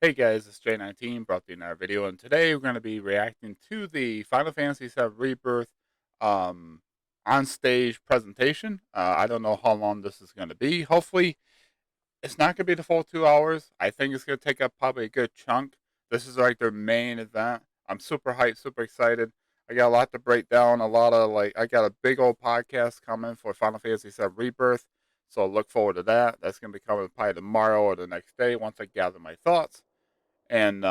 Hey guys, it's J19, brought to you another video, and today we're going to be reacting to the Final Fantasy VII Rebirth um, on-stage presentation. I don't know how long this is going to be. Hopefully, it's not going to be the full 2 hours. I think it's going to take up probably a good chunk. This is like their main event. I'm super hyped, super excited. I got a lot to break down, I got a big old podcast coming for Final Fantasy VII Rebirth, so look forward to that. That's going to be coming probably tomorrow or the next day once I gather my thoughts. And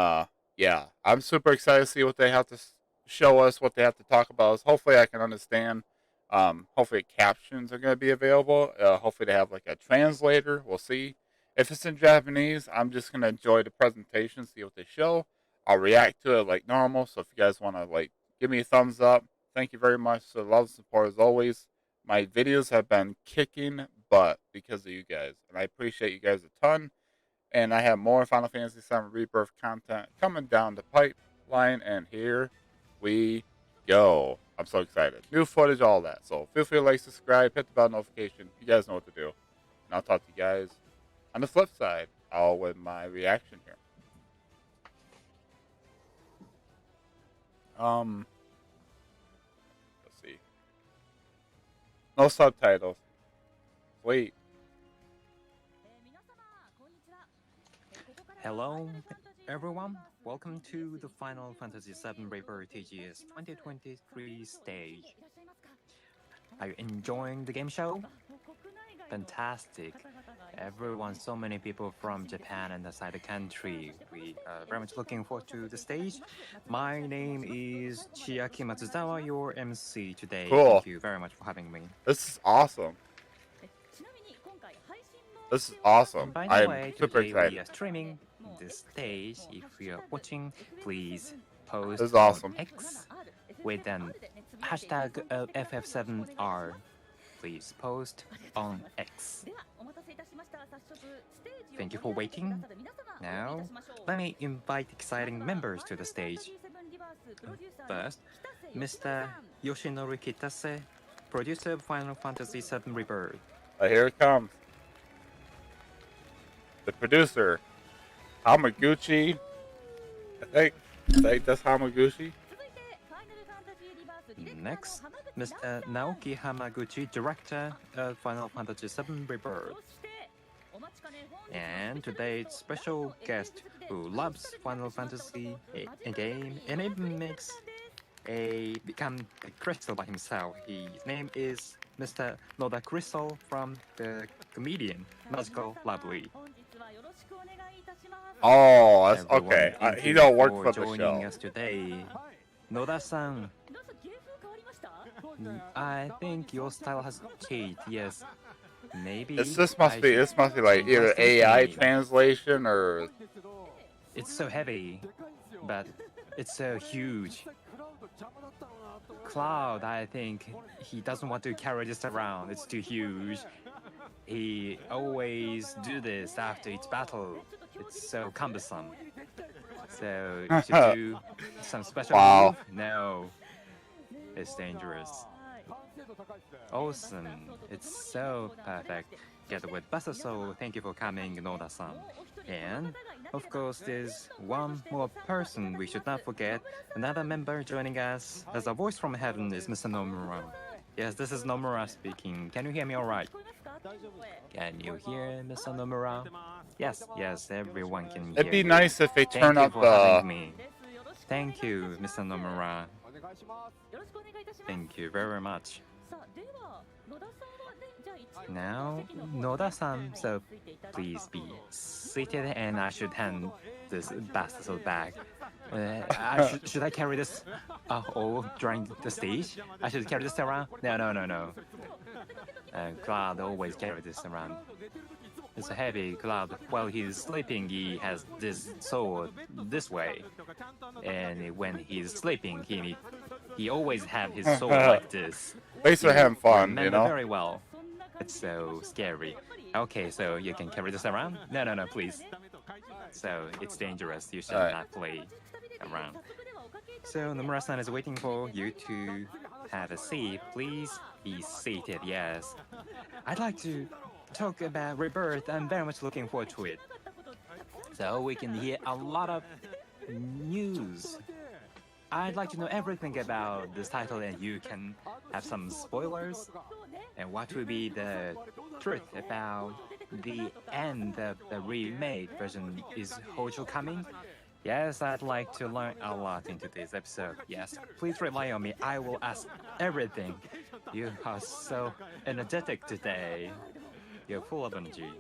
yeah, I'm super excited to see what they have to show us, what they have to talk about. Hopefully, I can understand. Hopefully, captions are going to be available. Hopefully, they have like a translator. We'll see. If it's in Japanese, I'm just going to enjoy the presentation, see what they show. I'll react to it like normal. So if you guys want to like give me a thumbs up, thank you very much. So love and support as always. My videos have been kicking butt because of you guys, and I appreciate you guys a ton. And I have more Final Fantasy VII Rebirth content coming down the pipeline, and here we go. I'm so excited. New footage, all that. So feel free to like, subscribe, hit the bell notification. You guys know what to do. And I'll talk to you guys on the flip side, all with my reaction here. Let's see. No subtitles. Wait. Hello, everyone. Welcome to the Final Fantasy VII Rebirth TGS 2023 stage. Are you enjoying the game show? Fantastic. Everyone, so many people from Japan and outside the country. We are very much looking forward to the stage. My name is Chiaki Matsuzawa, your MC today. Cool. Thank you very much for having me. This is awesome. This is awesome. By the I'm way, super today excited. we are streaming this stage. If you are watching, please post This is awesome. on X with an hashtag FF7R. Please post on X. Thank you for waiting. Now, let me invite exciting members to the stage. First, Mr. Yoshinori Kitase, producer of Final Fantasy VII Rebirth. Here it comes. The producer, Hamaguchi. I think that's Hamaguchi. Next, Mr. Naoki Hamaguchi, director of Final Fantasy VII Rebirth. And today's special guest who loves Final Fantasy game and even makes become a crystal by himself. His name is Mr. Noda Crystal from the comedian Magical Lovely. Oh, that's okay. He don't work for the joining show. us today. Noda-san, I think your style has changed. Yes, maybe. This must be like either AI translation or. It's so heavy, but it's so huge. Cloud, I think he doesn't want to carry this around. It's too huge. He always do this after each battle. It's so cumbersome. So you should do some special move? No. It's dangerous. Awesome. It's so perfect. Together with Basaso, thank you for coming, Noda-san. And, of course, there's one more person we should not forget. Another member joining us as a voice from heaven is Mr. Nomura. Yes, this is Nomura speaking. Can you hear me all right? Can you hear Mr. Nomura? Yes, everyone can hear. It'd be nice if they turn up the. Me. Thank you, Mr. Nomura. Thank you very much. Now, Noda-san, so please be seated, and I should hand this bastard back. Should I carry this all during the stage? I should carry this around? No. Cloud always carry this around. It's a heavy. Cloud. While he's sleeping, he has this sword this way, and when he's sleeping, he always have his sword like this. Thanks for having fun, you know. Very well. It's so scary. Okay, so you can carry this around? No, please. So it's dangerous. You should not play around. So Nomura-san is waiting for you to have a seat. Please be seated. Yes. I'd like to talk about Rebirth. I'm very much looking forward to it. so we can hear a lot of news. I'd like to know everything about this title, and you can have some spoilers. And what will be the truth about the end of the remake version? Is Hojo coming? Yes, I'd like to learn a lot into this episode. Yes, please rely on me. I will ask everything. You are so energetic today. You're full of energy.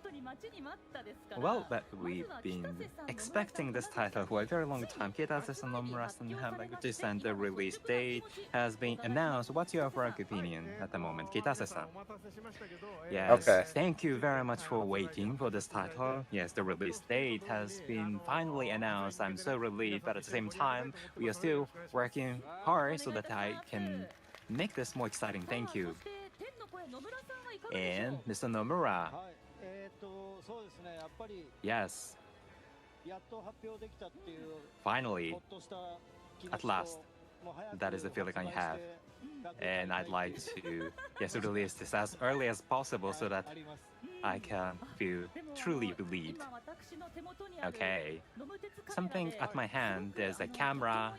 Well, but we've been expecting this title for a very long time. Kitase-san, Nomura-san, Hamaguchi-san, the release date has been announced. What's your frank opinion at the moment, Kitase-san? Yes, Okay. thank you very much for waiting for this title. Yes, the release date has been finally announced. I'm so relieved, but at the same time, we are still working hard so that I can make this more exciting. Thank you. And Mr. Nomura. Yes. Finally, at last, that is the feeling I have. And I'd like to release this as early as possible so that I can feel truly relieved. Okay. Something at my hand, there's a camera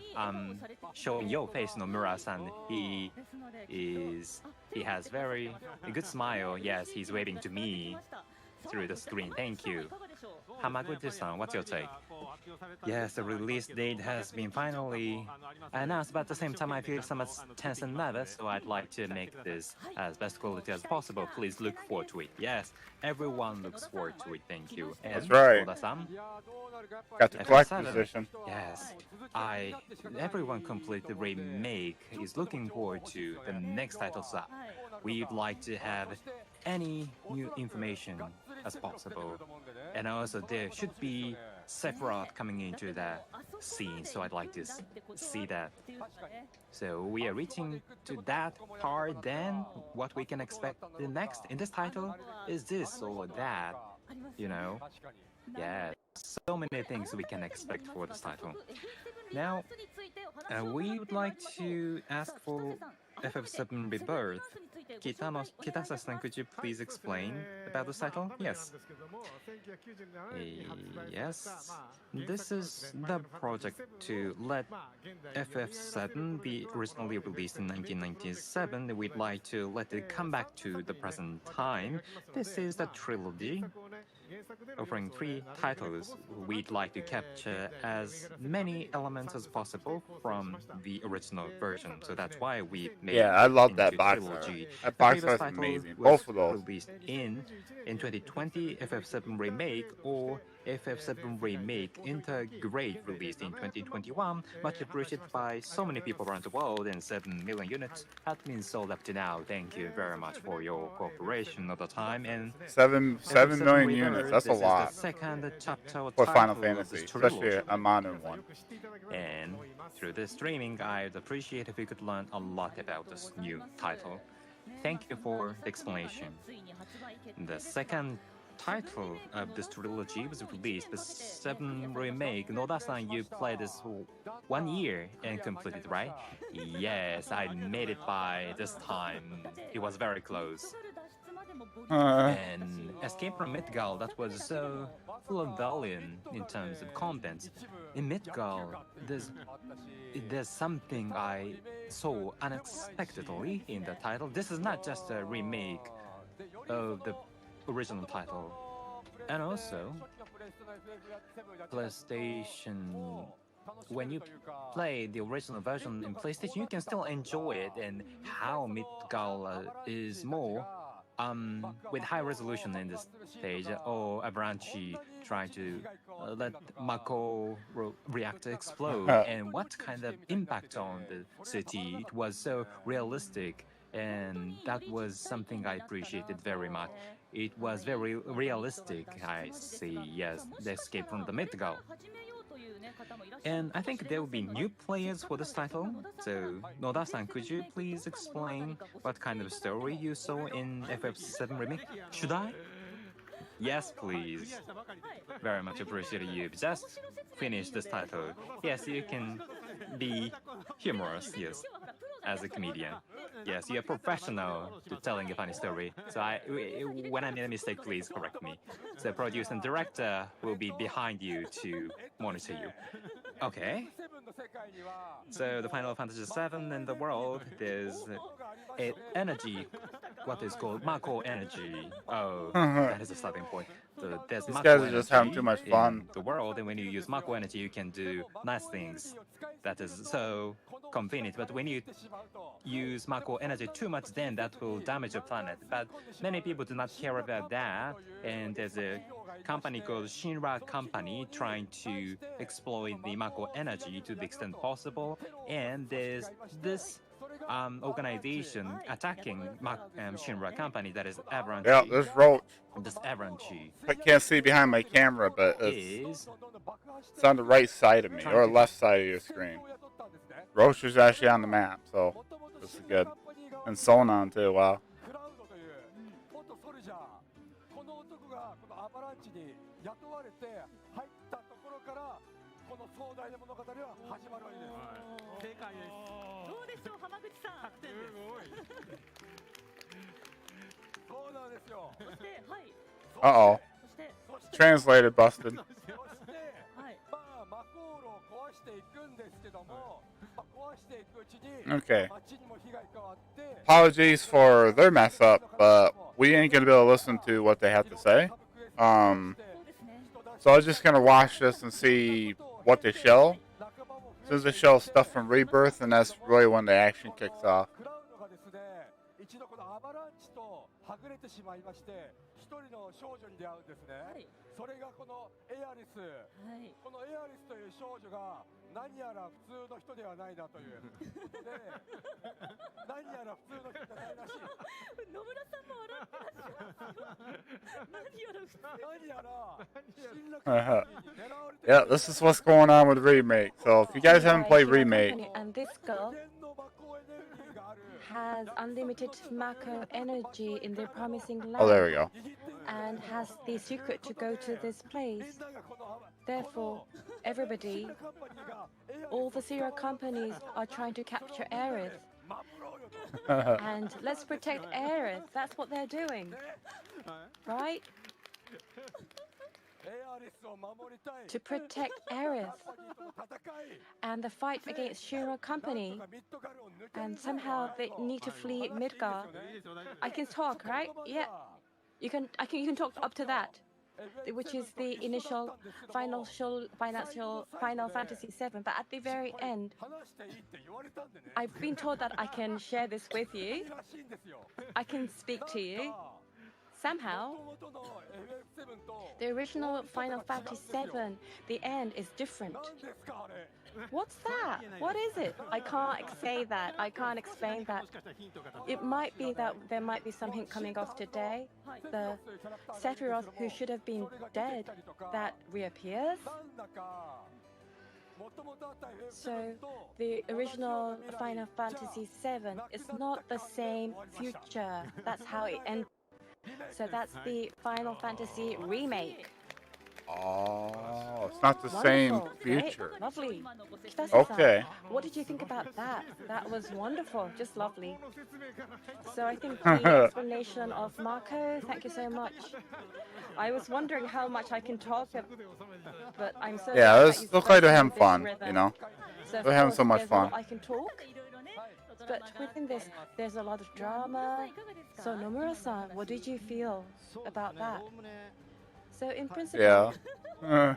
showing your face, Nomura-san. He has very a good smile. Yes, he's waving to me through the screen. Thank you. Hamaguchi-san, what's your take? Yes, the release date has been finally announced, but at the same time I feel somewhat tense and nervous, so I'd like to make this as best quality as possible. Please look forward to it. Yes, everyone looks forward to it. Thank you. And That's right. Oda-san? Got the correct position. Yes, everyone complete the remake is looking forward to the next title slot. We'd like to have any new information as possible. And also there should be Sephiroth coming into the scene, so I'd like to see that. So we are reaching to that part then. What we can expect the next in this title is this or that, you know? Yeah, so many things we can expect for this title. Now, we would like to ask for FF7 Rebirth. Kitase-san, could you please explain about this title? Yes. Yes. This is the project to let FF7 be originally released in 1997. We'd like to let it come back to the present time. This is the trilogy, offering 3 titles. We'd like to capture as many elements as possible from the original version, so that's why we made it I love that into box trilogy. art. That The box previous art's title amazing. was Both of those. released in 2020, FF7 Remake, or FF7 Remake Integrate, released in 2021, much appreciated by so many people around the world, and 7 million units have been sold up to now. Thank you very much for your cooperation all the time. And 7 million Rebirth, units. That's a this lot is the second chapter for Final title of Fantasy, this especially trilogy. a modern one. And through this streaming, I'd appreciate if you could learn a lot about this new title. Thank you for the explanation. The second title of this trilogy was released, the 7 Remake. Noda-san, you played this for 1 year and completed, right? Yes, I made it by this time. It was very close. And Escape from Midgard, that was so full of volume in terms of contents. In Midgard, there's something I saw unexpectedly in the title. This is not just a remake of the original title. And also, PlayStation, when you play the original version in PlayStation, you can still enjoy it, and how Midgard is more with high resolution in this stage, or Avalanche trying to let Mako reactor explode, and what kind of impact on the city. It was so realistic, and that was something I appreciated very much. It was very realistic, I see, yes, the Escape from the Midgard. And I think there will be new players for this title. So, Noda-san, could you please explain what kind of story you saw in FF7 Remake? Should I? Yes, please. Very much appreciated. You've just finished this title. Yes, you can be humorous, yes, as a comedian. Yes, you're professional to telling a funny story. So when I made a mistake, please correct me. So producer and director will be behind you to monitor you. Okay. So the Final Fantasy VII in the world, there's energy, what is called Mako energy. Oh, that is a starting point. So there's These Mako guys are just having too energy much fun. in the world, and when you use Mako energy, you can do nice things. That is so convenient. But when you use Mako energy too much, then that will damage your planet. But many people do not care about that, and there's a company called Shinra Company trying to exploit the Mako energy to the extent possible, and there's this organization attacking Shinra Company, that is Avalanche. Yeah, there's Roach. This Avalanche I can't see behind my camera, but is it's on the right side of me, or left side of your screen. Roach is actually on the map, so this is good. And Sonon too, wow. Uh-oh. Translated busted. Okay. Apologies for their mess up, but we ain't gonna be able to listen to what they have to say. So I was just gonna watch this and see what they show. Since they show stuff from Rebirth, and that's really when the action kicks off. Yeah, this is what's going on with Remake. So if you guys haven't played Remake, and this girl has unlimited Mako energy in their promising land. Oh, there we go. And has the secret to go to this place. Therefore, everybody, all the serial companies are trying to capture Aerith. And let's protect Aerith. That's what they're doing. Right? To protect Aerith and the fight against Shinra Company, and somehow they need to flee Midgar. I can talk, right? Yeah, you can talk up to that, which is the initial Final Fantasy VII. But at the very end, I've been told that I can share this with you. I can speak to you. Somehow, the original Final Fantasy VII, the end is different. What's that? What is it? I can't say that. I can't explain that. It might be that there might be some hint coming off today. The Sephiroth who should have been dead, that reappears. So the original Final Fantasy VII is not the same future. That's how it ended. So that's the Final Fantasy remake. Oh, it's not the same future. Great. Lovely. Okay. What did you think about that? That was wonderful. Just lovely. So I think the explanation of Mako, thank you so much. I was wondering how much I can talk, but I'm so yeah, glad it looks like they're having fun, you know? So they're having so much fun. I can talk, but within this, there's a lot of drama. So Nomura-san, what did you feel about that? So in principle, yeah.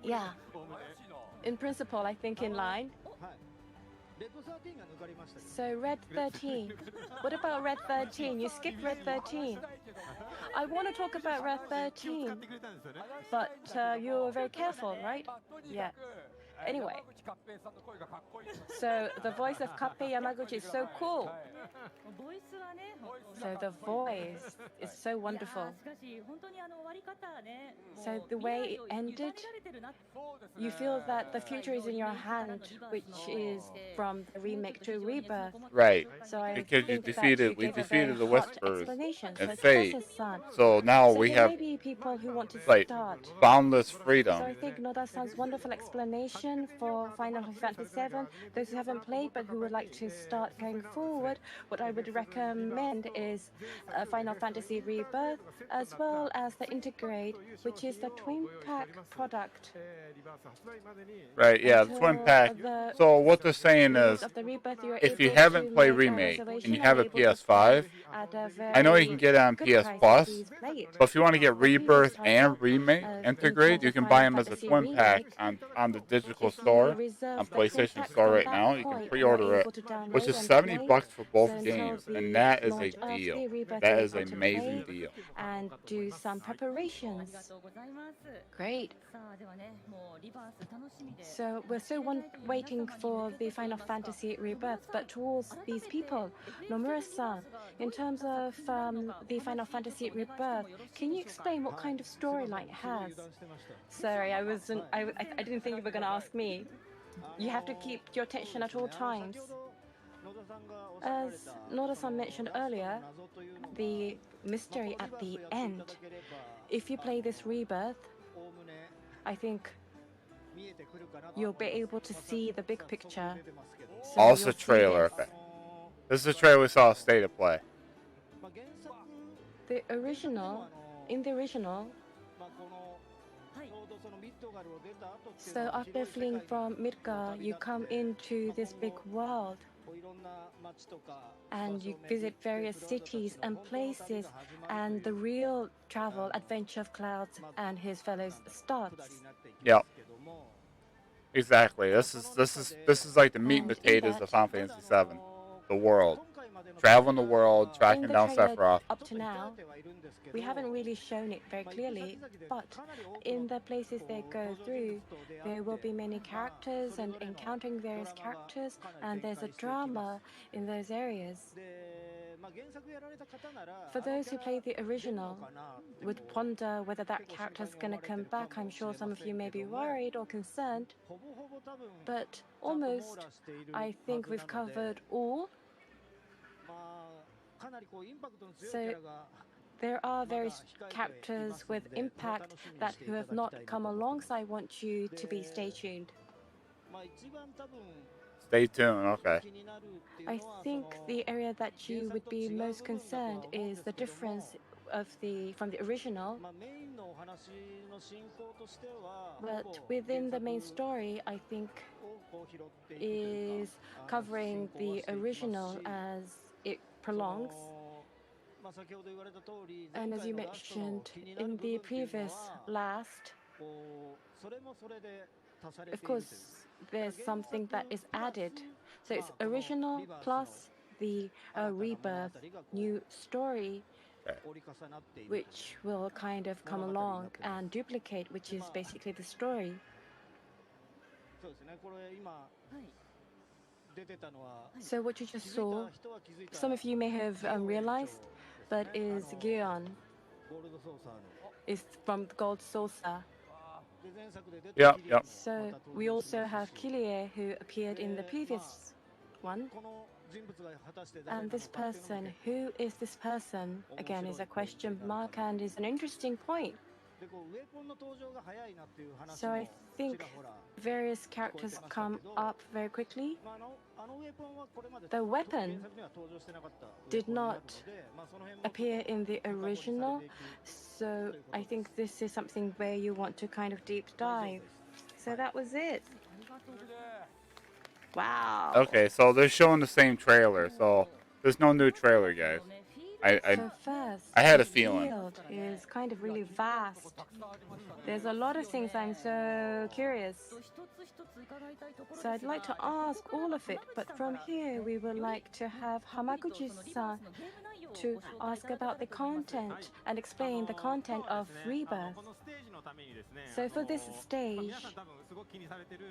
Yeah. In principle, I think in line. So Red 13. What about Red 13? You skipped Red 13. I want to talk about Red 13, but you were very careful, right? Yeah. Anyway, so the voice of Kappei Yamaguchi is so cool. So the voice is so wonderful. So the way it ended, you feel that the future is in your hand, which is from the remake to Rebirth. Right. So I because think we defeated the Whispers and so Fate. Kesa-san, So now so we there have may be people who want to like start. boundless So freedom. I think Noda-san's wonderful explanation suggestion for Final Fantasy VII. Those who haven't played but who would like to start going forward, what I would recommend is Final Fantasy Rebirth, as well as the Integrate, which is the twin pack product. Right, yeah, the twin pack. So what they're saying is, if you haven't played Remake and you have a PS5, I know you can get it on PS Plus, but if you want to get Rebirth and Remake Integrate, you can buy them as a twin pack on the digital store, on PlayStation Store right now. You can pre-order it, which is $70 for both games, and that is a deal. That is an amazing deal. And do some preparations. Great. So we're still waiting for the Final Fantasy Rebirth, but towards these people, Nomura-san, in terms of the Final Fantasy Rebirth, can you explain what kind of storyline it has? Sorry, I didn't think you were going to ask me. You have to keep your attention at all times. As Noda-san mentioned earlier, the mystery at the end. If you play this Rebirth, I think you'll be able to see the big picture. So also trailer effect. This is a trailer we saw State of Play. In the original, so after fleeing from Midgar, you come into this big world and you visit various cities and places, and the real travel adventure of Clouds and his fellows starts. Yep. Exactly. This is like the meat and potatoes of Final Fantasy VII. The world. Traveling the world, tracking down Sephiroth. Up to now, we haven't really shown it very clearly, but in the places they go through, there will be many characters and encountering various characters, and there's a drama in those areas. For those who played the original, would wonder whether that character's going to come back. I'm sure some of you may be worried or concerned, but almost, I think we've covered all. So there are various characters with impact that who have not come along, so I want you to be stay tuned. Stay tuned, okay. I think the area that you would be most concerned is the difference from the original. But within the main story, I think is covering the original as it prolongs. And as you mentioned in the previous last, of course, there's something that is added. So it's original plus the rebirth, new story, which will kind of come along and duplicate, which is basically the story. So what you just saw, some of you may have realized, but is Gion, is from Gold Saucer. Yep. So we also have Kilie, who appeared in the previous one. And this person, who is this person? Again, is a question mark and is an interesting point. So I think various characters come up very quickly. The weapon did not appear in the original, so I think this is something where you want to kind of deep dive. So that was it. Wow. Okay, so they're showing the same trailer, so there's no new trailer, guys. I had a feeling. The field is kind of really vast. There's a lot of things I'm so curious. So I'd like to ask all of it, but from here we would like to have Hamaguchi-san to ask about the content and explain the content of Rebirth. So for this stage,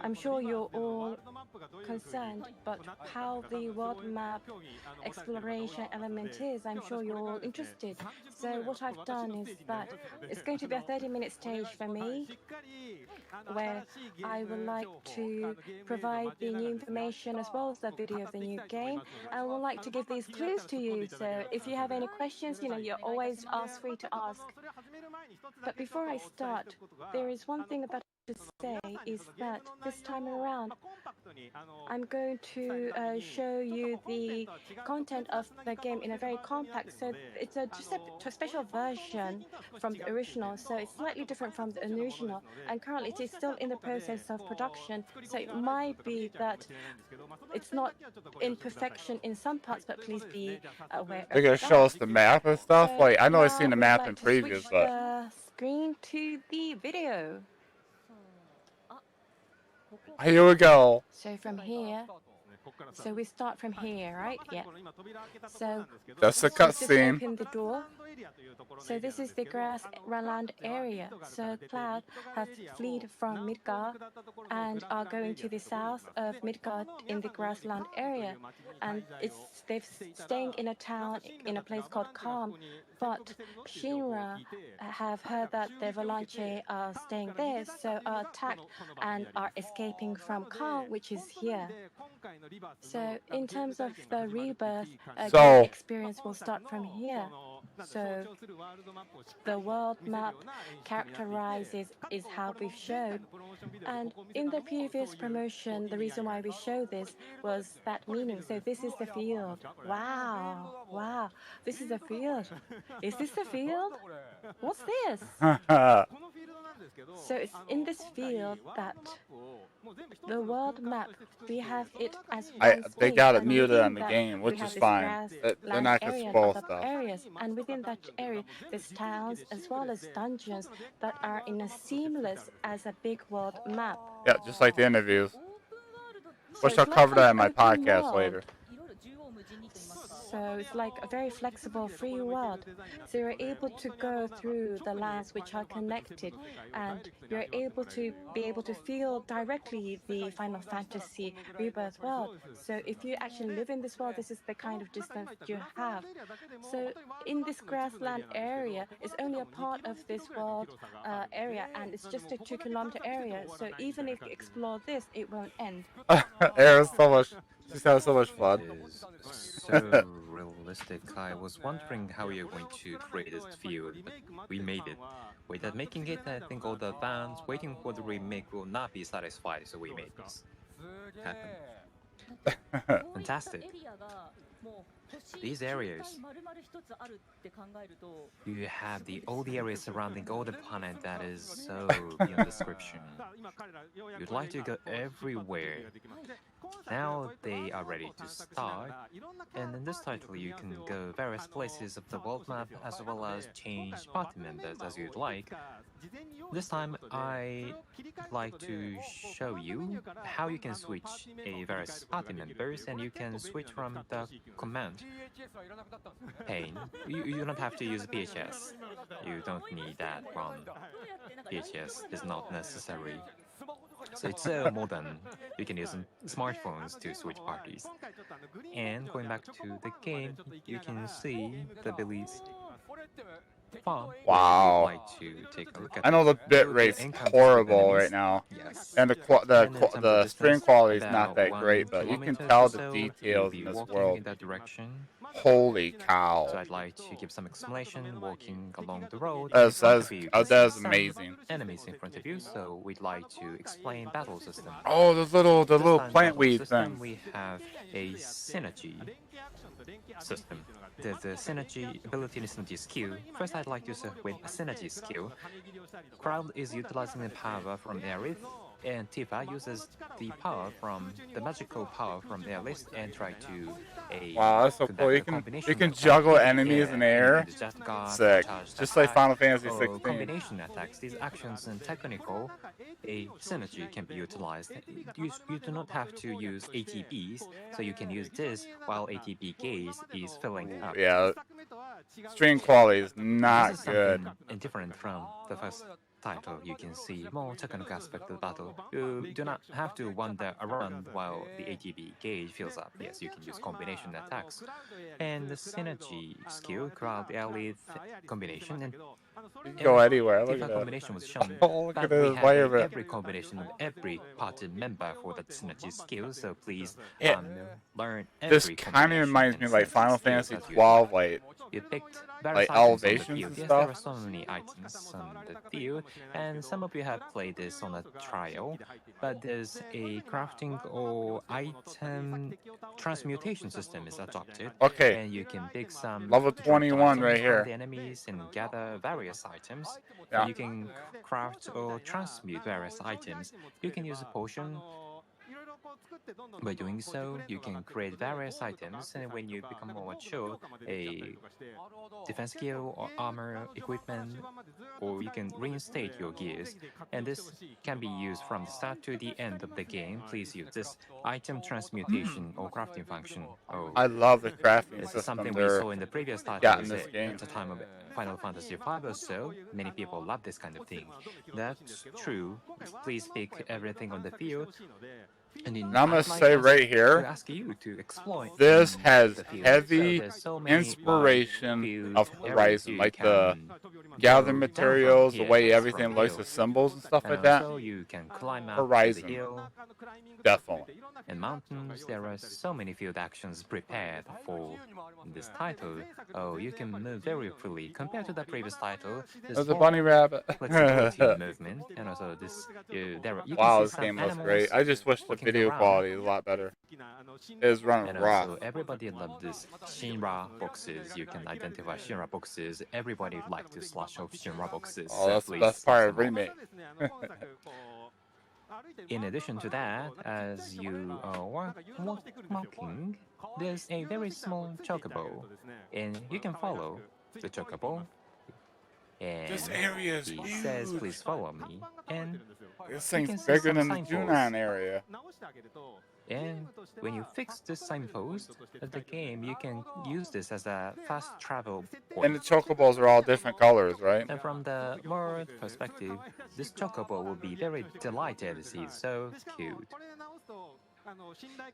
I'm sure you're all concerned about how the world map exploration element is. I'm sure you're all interested. So what I've done is that it's going to be a 30-minute stage for me, where I would like to provide the new information as well as the video of the new game. I would like to give these clues to you. So if you have any questions, you're always free to ask. But before I start, there is one thing that to say is that this time around, I'm going to show you the content of the game in a very compact. So it's just a special version from the original. So it's slightly different from the original. And currently it is still in the process of production. So it might be that it's not in perfection in some parts, but please be aware They're of gonna show us that. the map and stuff. So Like I know I've now seen the we'd map in like to previews, switch but the screen to the video. here we go. So from here, so we start from here, right? Yeah. So That's the we just cutscene. open the door. So this is the grassland area. So Cloud have fled from Midgard and are going to the south of Midgard in the grassland area. And they're staying in a town in a place called Calm. But Shinra have heard that the Avalanche are staying there, so are attacked and are escaping from Calm, which is here. So in terms of the rebirth, game experience will start from here. So the world map characterizes is how we've showed. And in the previous promotion, the reason why we show this was that meaning. So this is the field. Wow, wow, this is the field. Is this the field? What's this? So it's in this field that the world map, we have it as one They space, got it and muted within on the that, game, we which have is this fine. They're grassland not gonna area and spoil other stuff. areas, and within that area, there's towns as well as dungeons that are in a seamless as a big world map. Yeah, just like the interviews. So Which it's I'll like cover that an in my open podcast world. later. So it's like a very flexible free world. So you're able to go through the lands which are connected, and you're able to feel directly the Final Fantasy Rebirth world. So if you actually live in this world, this is the kind of distance you have. So in this grassland area, it's only a part of this world area, and it's just a 2 kilometer area. So even if you explore this, it won't end. It was so much. She's having so much fun. It is so realistic. I was wondering how you're going to create this field, but we made it. Without making it, I think all the fans waiting for the remake will not be satisfied, so we made this happen. Fantastic. These areas, you have all the areas surrounding all the planet that is so beyond description. You'd like to go everywhere. Now they are ready to start, and in this title you can go various places of the world map as well as change party members as you'd like. This time I'd like to show you how you can switch various party members, and you can switch from the command pane. You don't have to use PHS. You don't need that from PHS. It's not necessary. So it's so modern. You can use smartphones to switch parties. And going back to the game, you can see the Billy's farm. Wow. Like to take a look at I know the bit rate's horrible right now, yes. and the stream quality is not that great, but you can tell the details in this world. In that direction. Holy So cow! I'd like to give some explanation walking along the road. That is amazing. Enemies in front of you, so we'd like to explain battle system. Oh, the little plant weed thing. We have a synergy system. There's a synergy ability and synergy skill. First, I'd like to start with a synergy skill. Crowd is utilizing the power from Aerith, and Tifa uses the power from the magical power from their list and try to wow, that's so cool. You can juggle enemies in the air. Sick. Just like Final Fantasy 16. Combination attacks. These actions and technical synergy can be utilized. You do not have to use ATBs, so you can use this while ATB gauge is filling up. Yeah, stream quality is not good. And different from the first title, you can see more technical aspect of the battle. You do not have to wander around while the ATB gauge fills up. Yes, you can use combination attacks. And the synergy skill, crowd Aerith combination, and you can go anywhere. Look at that. Combination was shown. Oh, look at we this have every combination of every party member for the synergy skill, so please learn every This kind of reminds me of like Final Fantasy 12, like You picked various Like items on the elevations field. and Yes, there stuff? are so many items on the field, and some of you have played this on a trial, but there's a crafting or item transmutation system is adopted, Okay, and you can pick some level dropped 21 right items from here. the enemies and gather various items, Yeah. and you can craft or transmute various items. You can use a potion. By doing so, you can create various items, and when you become more mature, a defense gear or armor equipment, or you can reinstate your gears. And this can be used from the start to the end of the game. Please use this item transmutation or crafting function. Oh, I love the crafting it's system something we they're saw in the previous got in titles this game. at the time of Final Fantasy V or so. Many people love this kind of thing. That's true. Please pick everything on the field. And And I'm gonna I'd like say us right to here, ask you to explore this has the field. So heavy there's so many wide inspiration field of areas Horizon, you like the can gather go down from materials, the here, way from everything looks, hill. the symbols and stuff And like that. also you can climb up to the Horizon, hill definitely. and mountains. There are so many field actions prepared for this title. Oh, you can move very freely. Compared to the previous title, There's a bunny rabbit. flexibility in movement, and also this you can Wow, see this some game looks animals great. I just wish the walking video around. quality is a lot better. It was running And rough. also, everybody loves this Shinra boxes. You can identify Shinra boxes. Everybody would like to slash off Shinra boxes. Oh, So that's please that's slash part of them off. remake. In addition to that, as you are walking, there's a very small chocobo, and you can follow the chocobo. And This area is he says, huge. "Please follow me." And This you can thing's see bigger some than the signposts. Junon area. And when you fix this signpost of the game, you can use this as a fast travel And the point. chocobos are all different colors, right? And from the world perspective, this chocobo will be very delighted. He's so cute.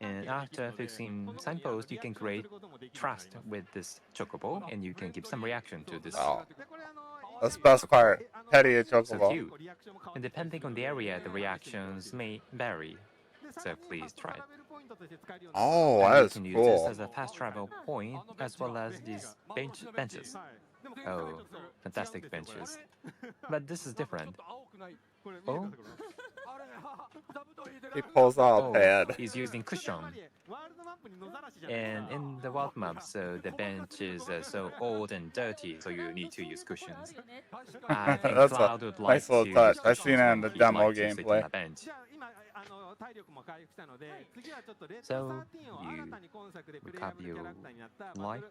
And after fixing signpost, you can create trust with this chocobo, and you can give some reaction to this. Oh, that's the best part. Petty a So chocobo. cute. And depending on the area, the reactions may vary. So please try it. Oh, And that you is can use cool. this as a fast travel point, as well as these benches. Oh, fantastic benches. But this is different. Oh, He pulls out a pad. he's using cushion. And in the world map, so the benches are so old and dirty, so you need to use cushions. I think That's a Cloud would like nice little to touch. use I've seen cushions it when in the he'd demo like to sit on gameplay. a bench. So you recover your life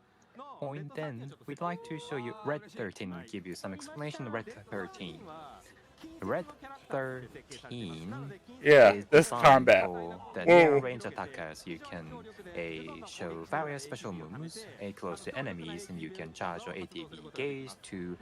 point, then we'd like to show you Red 13, give you some explanation of Red 13. Red 13 Yeah, is this designed combat. for the Whoa. near-range attackers. You can show various special moves close to enemies, and you can charge your ATB gauge to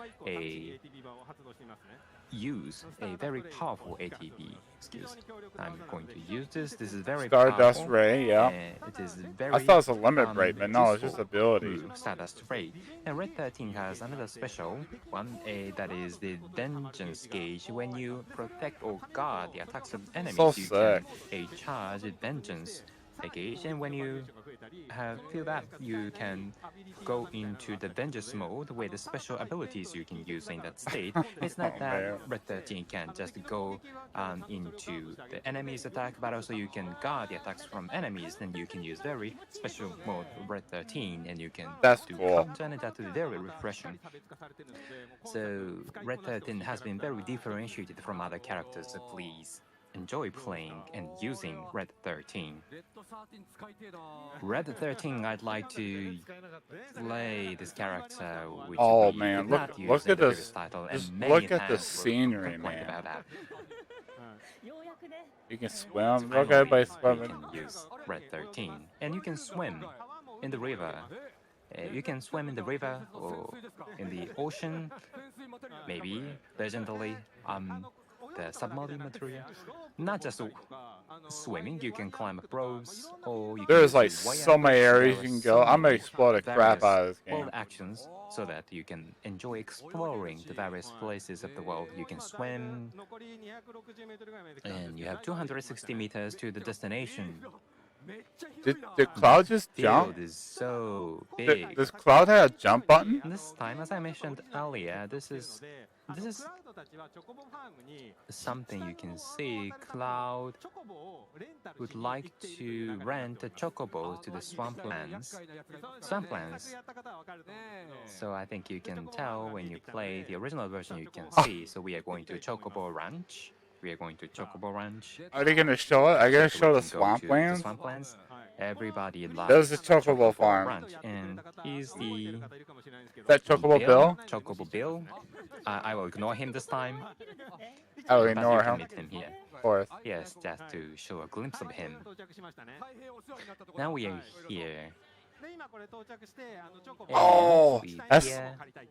use a very powerful ATB skills. I'm going to use this. This is very Stardust powerful. Ray, yeah. It is very. I thought it was a limit break, but no, it's just useful ability. move, Stardust Ray. And Red 13 has another special one, that is the Vengeance Gauge. When you protect or guard the attacks of enemies, So you sick. can charge Vengeance gauge. And when you feel that, you can go into the Vengeance mode where the special abilities you can use in that state. It's not Oh, that man. Red 13 can just go into the enemy's attack, but also you can guard the attacks from enemies. Then you can use very special mode Red 13, and you can That's do cool. counter, and that is very refreshing. So Red 13 has been very differentiated from other characters, so please enjoy playing and using Red 13. Red 13, I'd like to play this character, which Oh, we man, did not look use in at the this. previous title, Just and many look at the fans scenery, complained man. about that. You can swim. So Look, finally, everybody's you swimming. can use Red 13, and you can swim in the river. You can swim in the river or in the ocean, maybe legendary the submarine material. Not just swimming, you can climb up ropes, or you can There's use like the wire so many bridge. areas There you are can so go. I'm gonna many explore the crap various out of this game. world actions so that you can enjoy exploring the various places of the world. You can swim, and you have 260 meters to the destination. Did Cloud just jump? Field is so big. Does Cloud have a jump button? This time, as I mentioned earlier, this is something you can see. Cloud would like to rent a chocobo to the swamplands. So I think you can tell when you play the original version, you can see. So we are going to Chocobo Ranch. Are they gonna show it? I gotta show the swamplands. Everybody There's loves the Chocobo farm. Ranch, and he's the Is that Chocobo Bill? Chocobo Bill. I will ignore him this time. I will But ignore you can him. meet him here. Of course. Yes, just to show a glimpse of him. Now we are here. Oh,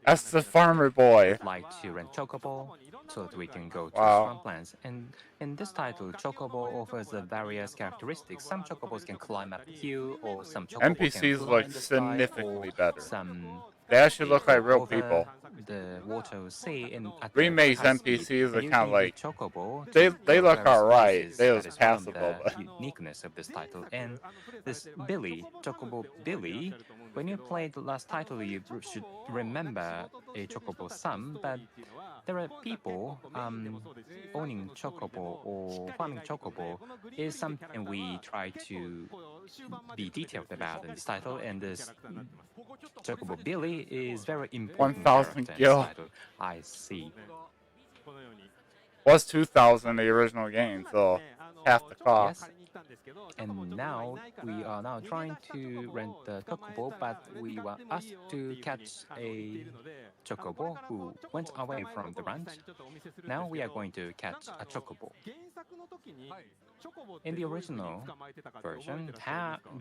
that's the farmer boy. Like to rent Chocobo so that we can go to Wow. swamplands. And in this title, Chocobo offers the various characteristics. Some Chocobos can climb up a hill, or some Chocobo NPCs can look fly significantly better. Some They actually look like real over people. The water or sea in Remakes capacity. NPCs are And you kind of can like use Chocobo they to look go various alright. places. They That was is one of passable, the but uniqueness of this title. And this Billy, Chocobo Billy, when you played the last title, you should remember a Chocobo Sam, but there are people owning Chocobo or farming Chocobo is something we try to be detailed about in this title, and this Chocobo Billy is very important 1,000 character in gil. this title. I see. Was 2,000 the original game, so half the cost. Yes. And now we are now trying to rent the Chocobo, but we were asked to catch a Chocobo who went away from the ranch. Now we are going to catch a Chocobo. In the original version,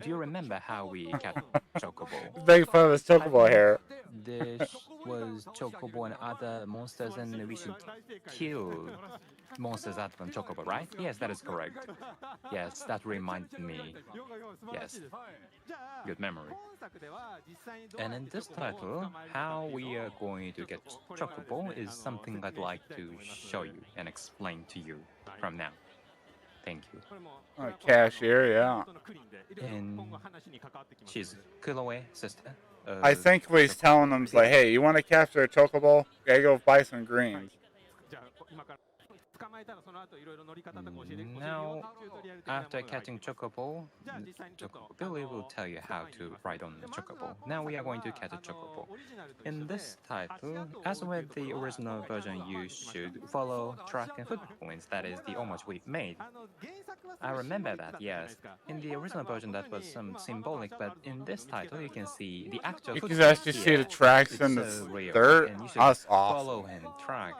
do you remember how we catch Chocobo? Big fun of his Chocobo hair. There was Chocobo and other monsters, and we should kill monsters other than Chocobo, right? Yes, that is correct. Yes, that reminded me. Yes, good memory. And in this title, how we are going to get Chocobo is something I'd like to show you and explain to you from now. Thank you. Cashier, yeah. And she's Kuloe, sister. I think what he's telling them is like, hey, you want to capture a Chocobo? Gotta go buy some greens. Now, after catching Chocobo, Chocobo Billy will tell you how to ride on the Chocobo. Now we are going to catch a Chocobo. In this title, as with the original version, you should follow track and footpoints. That is the homage we made. I remember that, yes. In the original version, that was some symbolic, but in this title, you can see the actual You footprints can actually see here. the tracks in the So real, dirt. and you should That's follow awesome. and track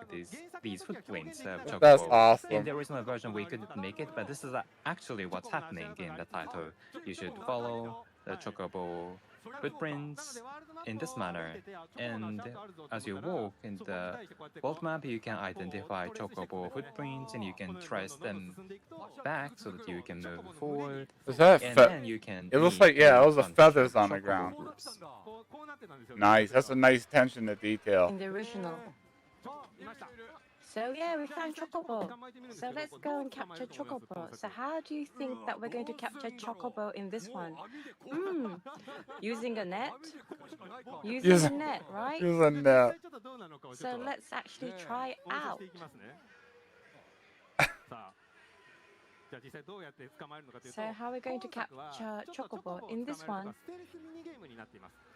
these footprints of Chocobo. That's In awesome. the original version, we couldn't make it, but this is actually what's happening in the title. You should follow the Chocobo footprints in this manner, and as you walk in the world map, you can identify Chocobo footprints, and you can trace them back so that you can move forward. Is that And then you can. It looks meet like, yeah, a those are bunch feathers of on the Chocobo ground. groups. Nice. That's a nice attention to detail. In the original. So yeah, we found Chocobo. So let's go and capture Chocobo. So how do you think that we're going to capture Chocobo in this one? Using a net? Using a net, right? Using that. So let's actually try it out. So how are we going to capture Chocobo? In this one,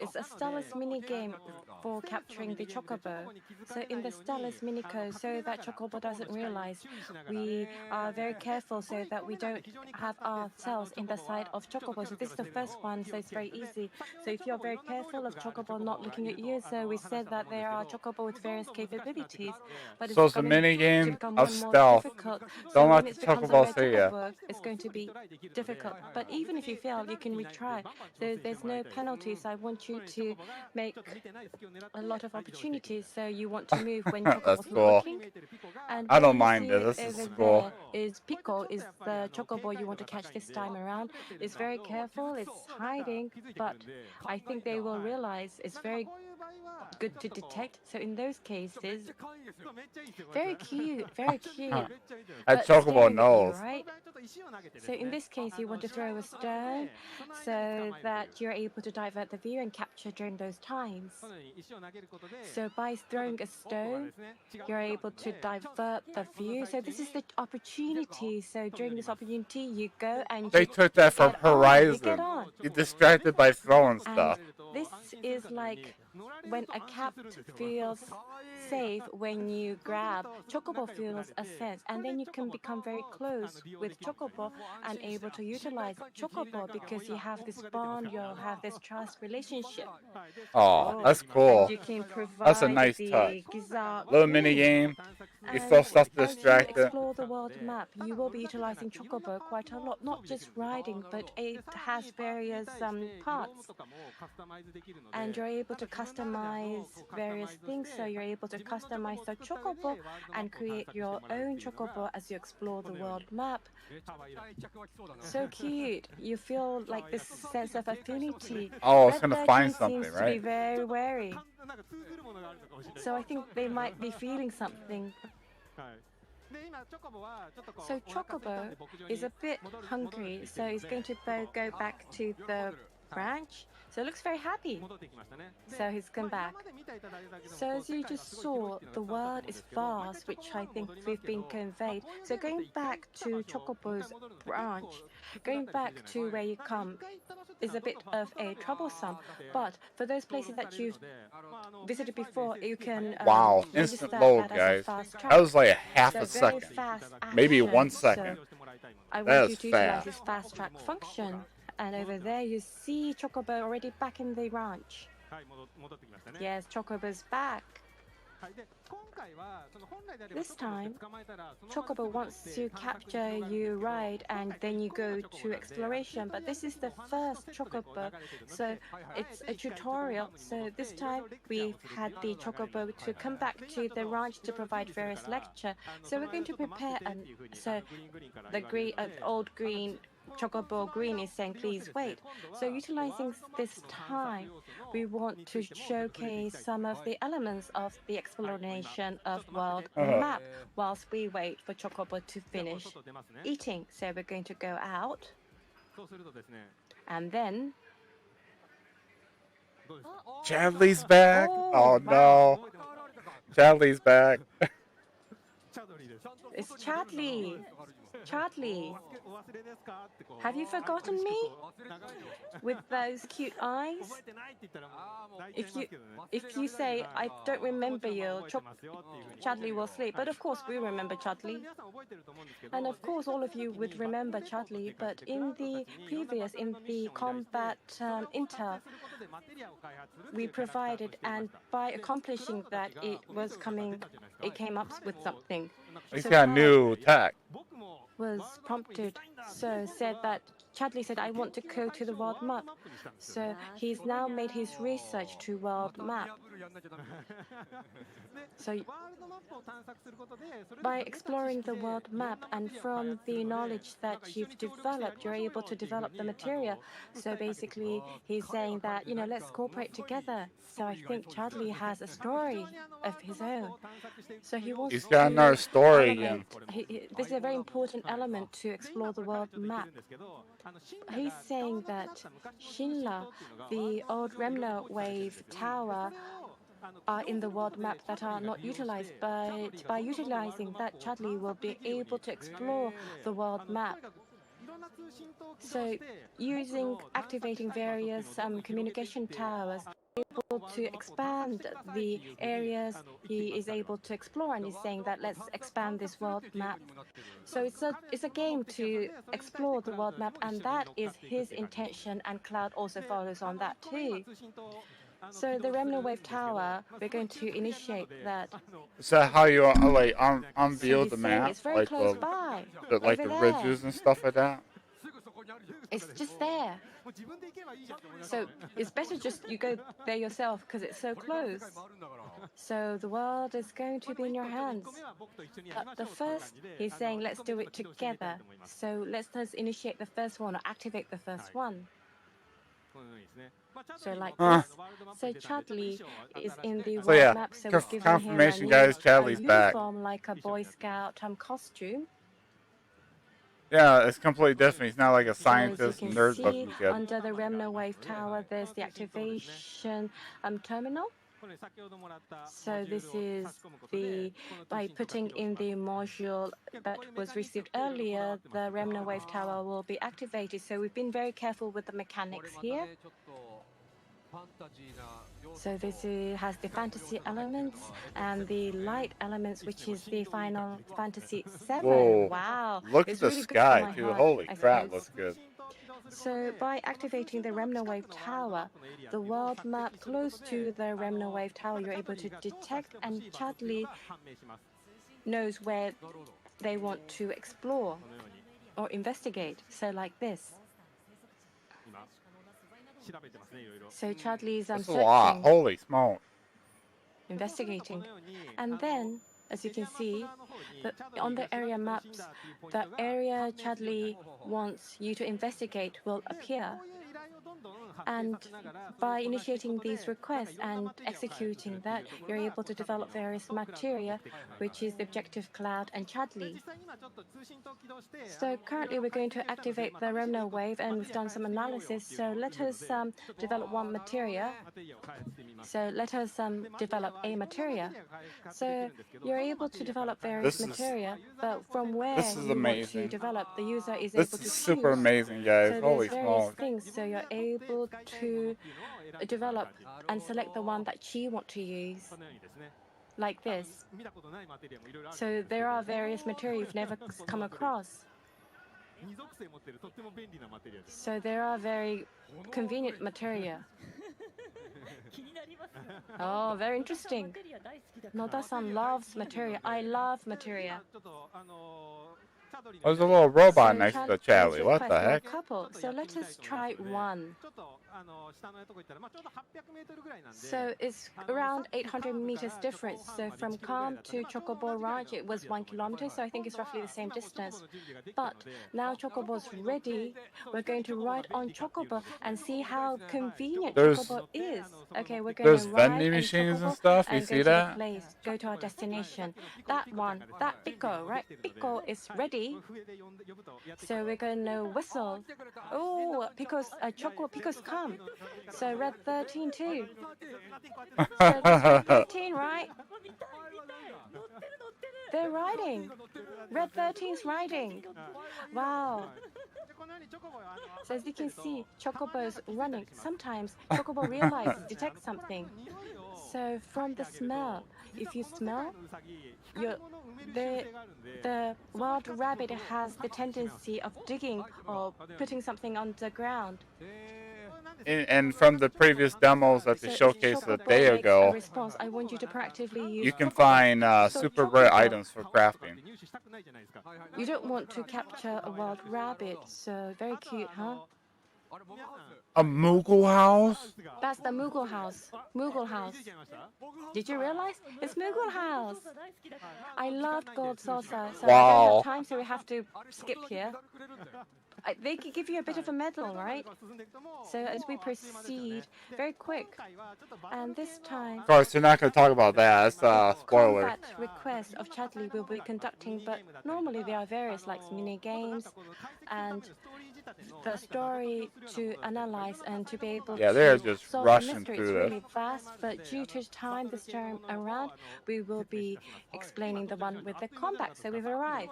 it's a Stealth mini game for capturing the Chocobo. So in the Stealth mini code, so that Chocobo doesn't realize, we are very careful so that we don't have ourselves in the sight of Chocobo. So this is the first one, so it's very easy. So if you're very careful of Chocobo not looking at you, so we said that there are Chocobo with various capabilities. But So it's a mini game of stealth. Don't let the Chocobo see ya. It's going to be difficult. But even if you fail, you can retry. So there's no penalties. I want you to make a lot of opportunities. So you want to move when Chocobo's not looking. And I don't mind it. This is cool. Is Pico is the Chocobo you want to catch this time around. It's very careful. It's hiding, but I think they will realize it's very good to detect. So in those cases, very cute, very cute. That Chocobo knows. Right? So in this case, you want to throw a stone so that you're able to divert the view and capture during those times. So by throwing a stone, you're able to divert the view. So this is the opportunity. So during this opportunity, you go and They you took that from get Horizon. on. You're distracted by throwing And stuff. this is like when a cat feels safe when you grab, Chocobo feels a sense, and then you can become very close with Chocobo and able to utilize Chocobo because you have this bond, you have this trust relationship. Oh, that's And cool. you can That's a provide nice touch. the Gizzard Little mini game. You and throw stuff to as you distract it. explore the world map, you will be utilizing Chocobo quite a lot, not just riding, but it has various parts. And you're able to customize various things, so you're able to customize the Chocobo and create your own Chocobo as you explore the world map. So cute. You feel like this sense of affinity. Oh, Red it's gonna 13 find seems something, to be right? very wary. So I think they might be feeling something. So Chocobo is a bit hungry, so he's going to go back to the branch. So it looks very happy. So he's come back. So as you just saw, the world is vast, which I think we've been conveyed. So going back to Chocobo's branch, going back to where you come is a bit of a troublesome. But for those places that you've visited before, you can Wow, register instant load, that as a guys. fast track. That was like a half So a very second. fast Maybe action. 1 second. So I That want is you to utilize fast. this fast track function. And over there you see Chocobo already back in the ranch. Yes, Chocobo's back. This time, Chocobo wants to capture you ride and then you go to exploration, but this is the first Chocobo, so it's a tutorial. So this time we've had the Chocobo to come back to the ranch to provide various lecture. So we're going to prepare, and so the old green Chocobo green is saying please wait. So utilizing this time, we want to showcase some of the elements of the exploration of world map whilst we wait for Chocobo to finish eating. So we're going to go out and then Chadley's back. Oh wow. no. Chadley's back. It's Chadley. Chadley, have you forgotten me? With those cute eyes? If you say, I don't remember you, Chadley will sleep. But of course, we remember Chadley. And of course, all of you would remember Chadley. But in the combat intel, we provided, and by accomplishing that, it came up with something. He's So got new tech. was prompted, so said that Chadley said, I want to go to the world map. So he's now made his research to world map. So by exploring the world map and from the knowledge that you've developed, you're able to develop the material. So basically, he's saying that, let's cooperate together. So I think Chadley has a story of his own. So he wants He's got another story again. this is a very important element to explore the world map. He's saying that Shinla, the old Remna wave tower, are in the world map that are not utilized, but by utilizing that, Chadley will be able to explore the world map. So activating various communication towers, able to expand the areas he is able to explore, and he's saying that let's expand this world map. So it's a game to explore the world map, and that is his intention, and Cloud also follows on that too. So the Remnant Wave Tower, we're going to initiate that. Is that how you unveil the map? It's very close by. Like the ridges and stuff like that? It's just there. So it's better just you go there yourself because it's so close. So the world is going to be in your hands. But the first, he's saying, let's do it together. So let's initiate the first one or activate the first one. So like this. So Chadley is in the world map. So we've given confirmation, him guys. Chadley's a back. uniform like a Boy Scout costume. Yeah, it's completely different. He's not like a So as you scientist can nerd see, looking kid. under the Remno Wave Tower, there's the activation terminal. So this is by putting in the module that was received earlier, the Remno Wave Tower will be activated. So we've been very careful with the mechanics here. So this has the fantasy elements and the light elements, which is the Final Fantasy 7. Whoa. Wow. Look It's at the really good for my sky, too. heart, Holy I crap, suppose. looks good. So by activating the Remno Wave Tower, the world map close to the Remno Wave Tower, you're able to detect, and Chadley knows where they want to explore or investigate. So like this. So Chadley's That's a lot. searching, Holy smoke. investigating. And then, as you can see, on the area maps, the area Chadley wants you to investigate will appear. And by initiating these requests and executing that, you're able to develop various materia, which is the objective cloud and Chadley. So currently we're going to activate the Remno wave, and we've done some analysis. So let us develop one materia. So let us develop a materia. So you're able to develop various materia, but from where you want to develop, the user is able to choose. This is super amazing, guys. So Holy there's various smoke. things. So you're able to develop and select the one that you want to use, like this. So there are various materials you've never come across. So there are very convenient materia. Oh, very interesting. Noda-san loves materia. I love materia. There's a little robot So next to Chadley's Charlie. What request the were a heck? couple. So let us try one. So it's around 800 meters difference. So from Calm to Chocobo Ranch, it was 1 kilometer. So I think it's roughly the same distance. But now Chocobo's ready. We're going to ride on Chocobo and see how convenient Chocobo is. Okay, we're going There's to ride vending in machines and Chocobo stuff. You and go see to the that? place, go to our destination. That one, that Pico, right? Pico is ready. So we're going to whistle. Oh, Pico's come. So Red 13 too. So that's Red 13, right? They're riding. Red 13's riding. Wow. So as you can see, Chocobo's running. Sometimes Chocobo realizes, detects something. So from the smell, if you smell, the wild rabbit has the tendency of digging or putting something on the ground. And from the previous demos at the showcase a day ago, I want you to proactively use you can Chocobo. find So super rare Chocobo, items for crafting. You don't want to capture a wild rabbit, so very cute, huh? A Moogle house? That's the Moogle house. Moogle house. Did you realize? It's Moogle house. I loved Gold Saucer, so I don't have time, so we have to skip here. They could give you a bit of a medal, right? So as we proceed, very quick. And this time, Of course, you're not going to talk about that. That's spoiler. Combat request of Chadley will be conducting, but normally there are various like mini games and the story to analyze and to be able they're to just solve the rushing mystery. through It's this. really fast, but due to time this time around, we will be explaining the one with the combat. So we've arrived.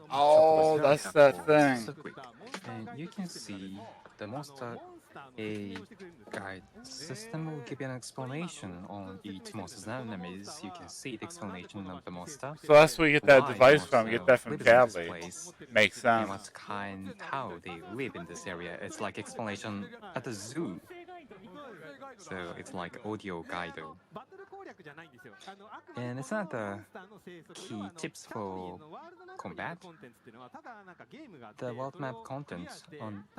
Oh, that's that thing. So quick. And you can see the monster a guide system will give you an explanation on each monster's enemies. You can see the explanation of the monster. So that's where you get that Why device the from. Get that from monster lives in Cadley. this place, Makes and sense. what kind, how they live in this area. It's like explanation at the zoo. So it's like audio guide. And it's not the key tips for combat. The world map content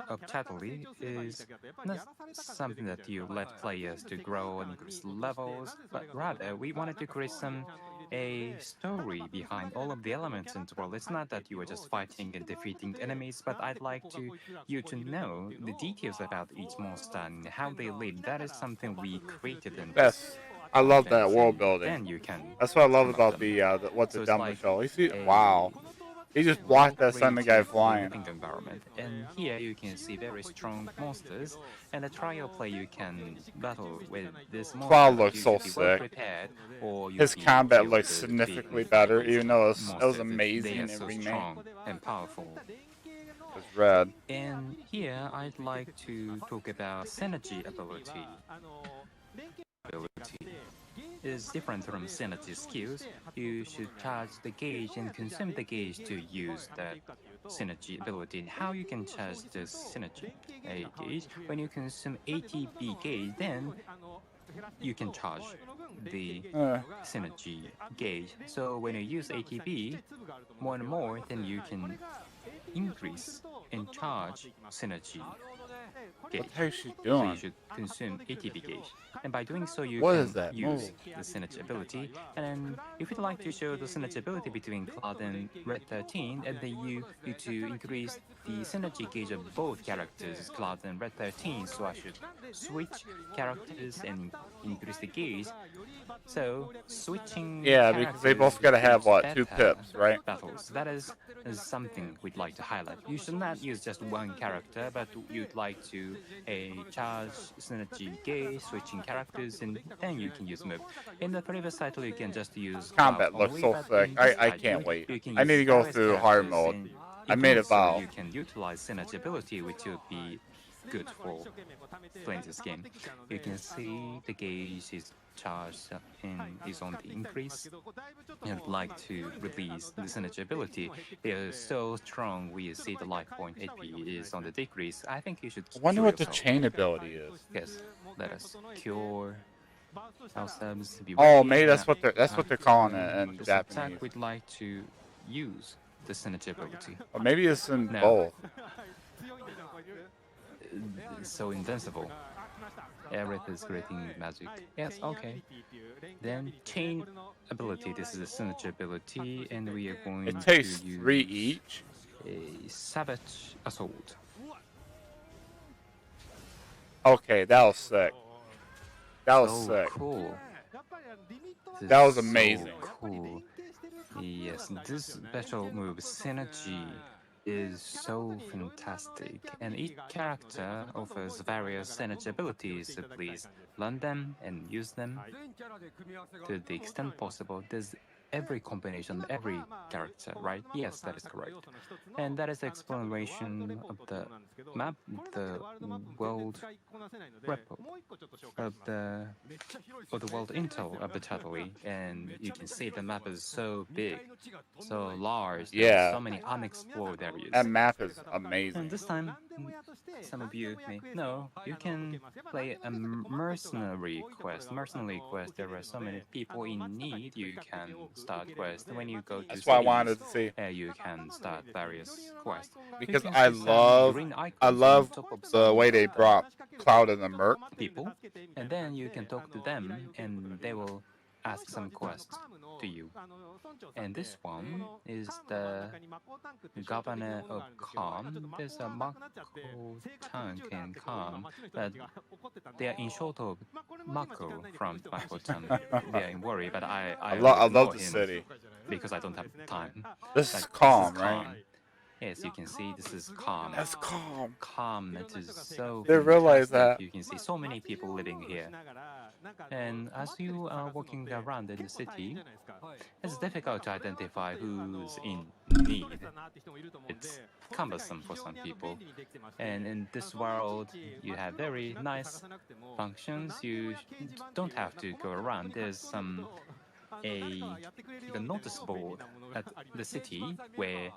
of Chatterley is not something that you let players to grow and increase levels, but rather we wanted to create a story behind all of the elements in the world. It's not that you are just fighting and defeating enemies, but I'd like you to know the details about each monster and how they live. That is something we created in this. I love that offense, world and building. then you can. That's what I love combat about them. what the So it's demo like show. You see, a wow, he just blocked that Thunder guy creative flying. living environment. And here you can see very strong monsters. And the trial play, you can battle with this monster, Cloud but looks you so should be well sick. prepared, or you'll His be combat killed looks to significantly defeat better, these even though it was monsters. amazing They are and so remade. strong and powerful. It's red. And here I'd like to talk about synergy ability. Is different from synergy skills. You should charge the gauge and consume the gauge to use that synergy ability. And how you can charge the synergy gauge? When you consume ATB gauge, then you can charge the synergy gauge. So when you use ATB more and more, then you can increase and charge synergy gauge. What the heck is she So doing? you should consume ATB gauge. And by doing so, you What can is that use move? the synergy ability. And if you'd like to show the synergy ability between Cloud and Red 13, and then you need to increase the synergy gauge of both characters, Cloud and Red 13. So I should switch characters and increase the gauge. So switching Because they both gotta have what, 2 pips, right? battles. That is something we'd like to highlight. You should not use just one character, but you'd like to charge synergy gauge, switching characters, and then you can use move. In the previous title, you can just use Combat Cloud looks only, so but sick. in this I title, can't wait. you can I need use to go various through hard characters, mode. and I in made doing a vow. So you can utilize synergy ability, which would be good for playing this game. You can see the gauge is charged and is on the increase. I'd like to release the synergy ability. They are so strong, we see the life point HP is on the decrease. I think you should I wonder cure what the yourself. chain ability is. Yes, let us cure ourselves. Be Oh, ready. maybe that's what they're calling it in this Japanese. attack, we'd like to use the synergy ability. Or maybe it's in No. both. So invincible. Aerith is creating magic. Yes, okay. Then chain ability. This is a synergy ability, and we are going It takes to use 3 each. a savage assault. Okay, that was sick. That was So sick. cool. This That was is amazing. So cool. Yes, this special move, synergy, is so fantastic, and each character offers various synergy abilities, so please learn them and use them to the extent possible. There's every combination, every character, right? Yes, that is correct. And that is the explanation of the map, the world repo of the world intel of the Tatooine, and you can see the map is so big, so large. There are so many unexplored areas. That map is And amazing. this time, some of you may know, you can play a mercenary quest. Mercenary quest, there are so many people in need. You can start quest. When you go to That's why I cities, wanted to see. you can start various quests. Because You can I see some love green icons I on love top of the some way they of the brought Cloud and the Merc. people, and then you can talk to them, and they will ask some quests to you. And this one is the governor of Calm. There's a Mako Tank in Calm, but they are in short of Mako from Mako Tank. They are in worry, but I love ignore the him city. because I don't have time. This But is calm, right? Yes, you can see this is calm. That's calm. Calm, it is so They realize fantastic. that. You can see so many people living here. And as you are walking around in the city, it's difficult to identify who's in need. It's cumbersome for some people. And in this world, you have very nice functions. You don't have to go around. There's a notice board at the city where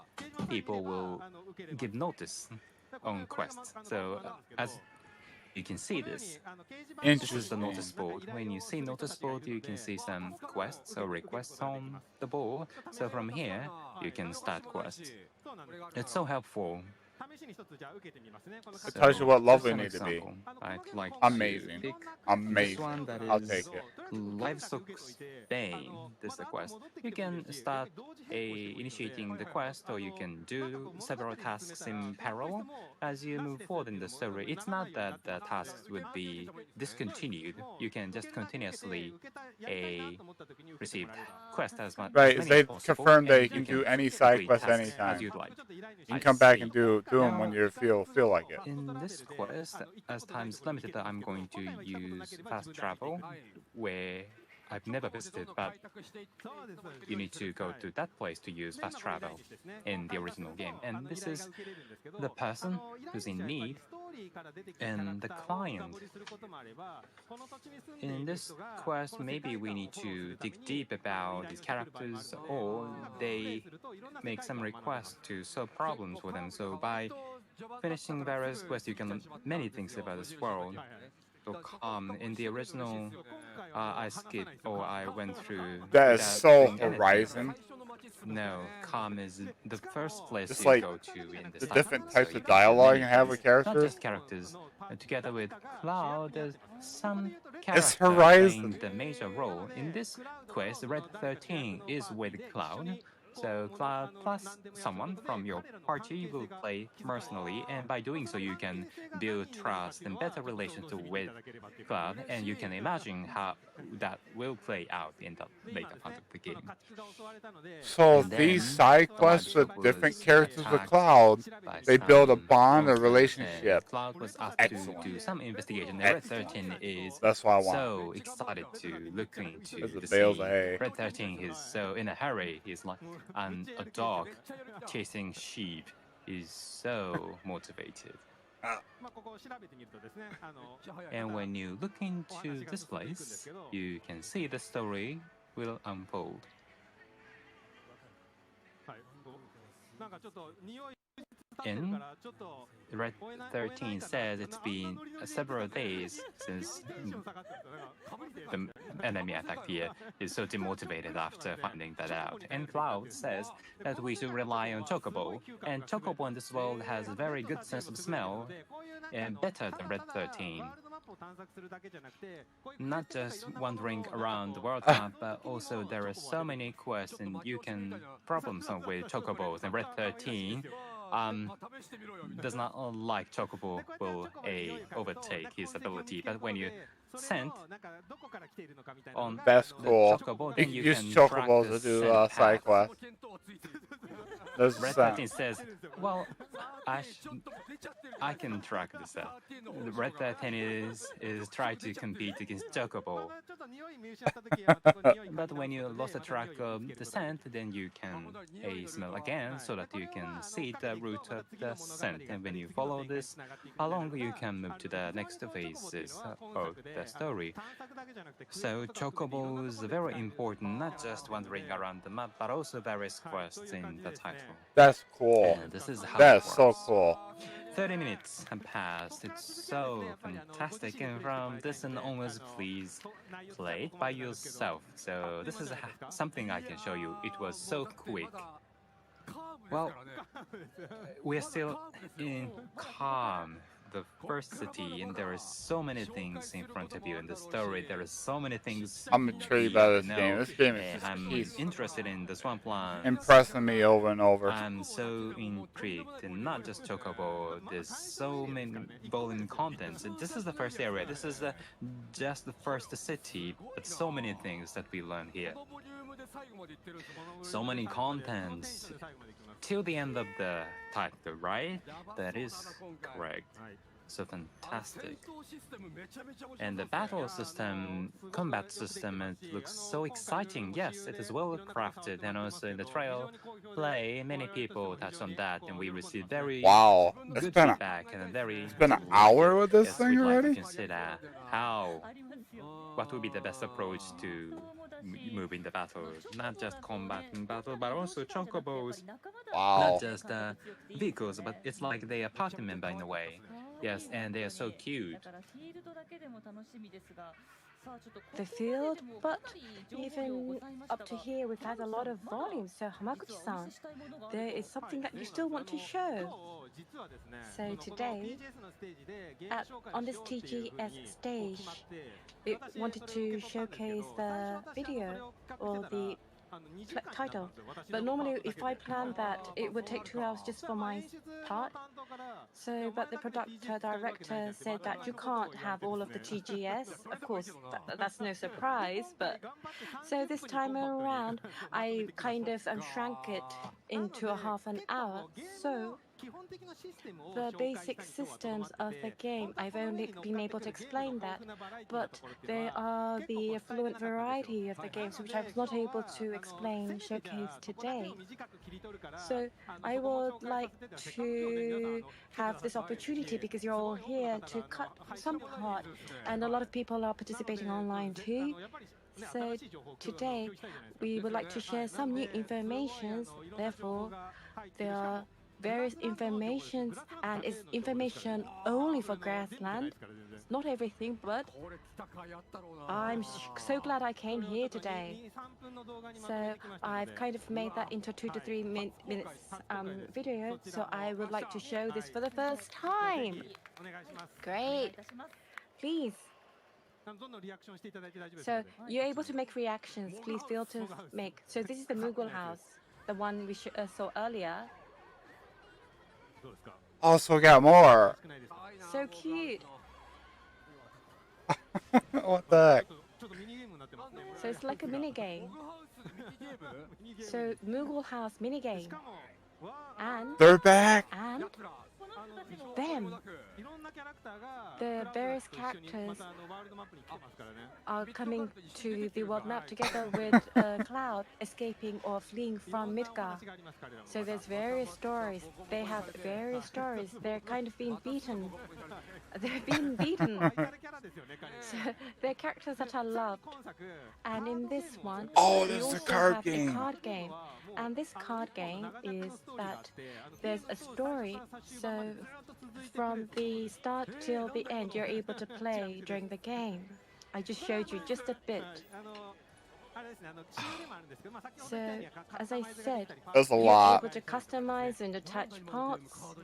people will give notice on quests. So as you can see this is the notice board. When you see notice board, you can see some quests or requests on the board. So from here, you can start quests. It's so helpful It tells you what level just you an need to be. example, I'd like Amazing. to pick Amazing. this one that I'll is take it. Livestock Bane. This is the quest. You can start initiating the quest, or you can do several tasks in parallel as you move forward in the story. It's not that the tasks would be discontinued. You can just continuously receive quest as Right, many they as possible, confirmed they and can you do any side complete quest tasks anytime. as you'd like. You can I come back see. and do them when you feel like it. In this quest, as time is limited, I'm going to use fast travel, where I've never visited, but you need to go to that place to use fast travel in the original game. And this is the person who's in need and the client. In this quest, maybe we need to dig deep about these characters, or they make some requests to solve problems for them. So by finishing various quests, you can learn many things about this world. So in the original, I skipped or I went through. That is without so doing anything. Horizon. No, Calm is the first place Just you like go to in this the title. different So types you of can do dialogue many you have things, with not characters. just characters. Together with Cloud, there's some It's character Horizon. playing the major role. In this quest, Red 13 is with Cloud. So Cloud plus someone from your party will play personally, and by doing so, you can build trust and better relationship with Cloud, and you can imagine how that will play out in the later part of the game. So And these then side the quests with livestock different was characters with attacked Cloud, by they build a some bond, a monsters, relationship. and Cloud was asked Excellent. to do some investigation. And Red Excellent. 13 is That's what I want. so excited to look into There's the the bales of scene. hay. Red 13 is so in a hurry. He's like a dog chasing sheep. He's so motivated. And when you look into this place, you can see the story will unfold. In Red 13 says it's been several days since the enemy attacked here. He's so demotivated after finding that out. And Cloud says that we should rely on Chocobo, and Chocobo in this world has a very good sense of smell, and better than Red 13. Not just wandering around the world map, but also there are so many quests and you can problem solve with Chocobos. And Red 13 does not like Chocobo will overtake his ability, but when you send on That's the cool. Chocobo, You then you use can chocobos track to the do scent side path. quests. There's Red some. 13 says, well, I can track this out. The Red 13 is trying to compete against Chocobo. But when you lost the track of the scent, then you can smell again so that you can see the route of the scent. And when you follow this along, you can move to the next phases of the story. So Chocobo is very important, not just wandering around the map, but also various quests in the title. That's cool. And this is how That's it so works. cool. 30 minutes have passed. It's so fantastic. And from this and onwards, please play it by yourself. So this is something I can show you. It was so quick. Well, we're still in Calm, the first city, and there are so many things in front of you in the story. There are so many things. I'm intrigued by this game. This game is just I'm keeps interested in the Swampland. impressing me over and over. I'm so intrigued, and not just Chocobo. There's so many volume contents. This is the first area. This is just the first city, but so many things that we learn here. So many contents till the end of the title, right? That is correct. So fantastic. And the battle system, combat system, it looks so exciting. Yes, it is well crafted, and also in the trial play, many people touch on that, and we receive very good feedback and it's been an hour with this thing we'd already. Like to consider what would be the best approach to move in the battle, not just combating battle, but also chocobos. Wow. Not just vehicles, but it's like they are party member in a way. Yes, and they are so cute. The field, but even up to here we've had a lot of volume. So Hamaguchi-san, there is something that you still want to show. So today, on this TGS stage, it wanted to showcase the video or the title. But normally, if I planned that, it would take 2 hours just for my part. So, but the director said that you can't have all of the TGS. Of course, that's no surprise. But so this time around, I kind of shrank it into a half an hour. So the basic systems of the game, I've only been able to explain that, but there are the fluent variety of the games which I was not able to explain, showcase today. So I would like to have this opportunity because you're all here to cut some part, and a lot of people are participating online too. So today we would like to share some new informations. Therefore, there are various informations, and it's information only for grassland. It's not everything, but I'm so glad I came here today. So I've kind of made that into 2 to 3 minutes video. So I would like to show this for the first time. Great. Please. So you're able to make reactions. Please feel to make. So this is the Moogle house, the one we saw earlier. Also got more. So cute. What the heck? So it's like a mini game. So Moogle House mini game. And they're back. And them. The various characters are coming to the world map together with Cloud escaping or fleeing from Midgar. So there's various stories. They have various stories. They're kind of being beaten. They're being beaten. So they're characters that are loved. And in this one, we also have a card game. And this card game is that there's a story. So from the start till the end, you're able to play during the game. I just showed you just a bit. So, as I said, you're able to customize and attach parts.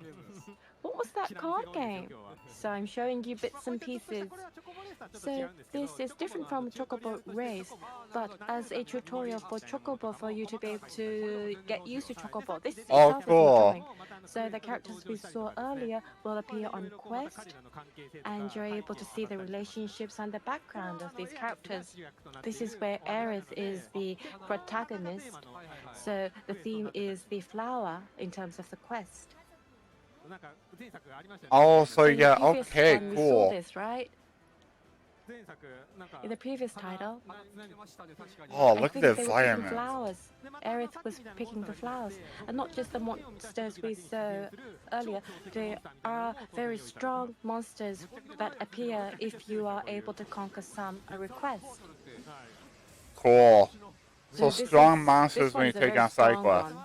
What was that card game? So I'm showing you bits and pieces. So this is different from Chocobo Race, but as a tutorial for Chocobo for you to be able to get used to Chocobo, this itself is enjoying. So the characters we saw earlier will appear on Quest, and you're able to see the relationships and the background of these characters. This is where Aerith is the protagonist. So the theme is the flower in terms of the quest. Oh, so yeah, okay, cool. We saw this, right? In the previous title. Oh, look at the environment. Flowers. Aerith was picking the flowers. And not just the monsters we saw earlier. There are very strong monsters that appear if you are able to conquer some requests. Cool. So strong monsters when you take on side quests.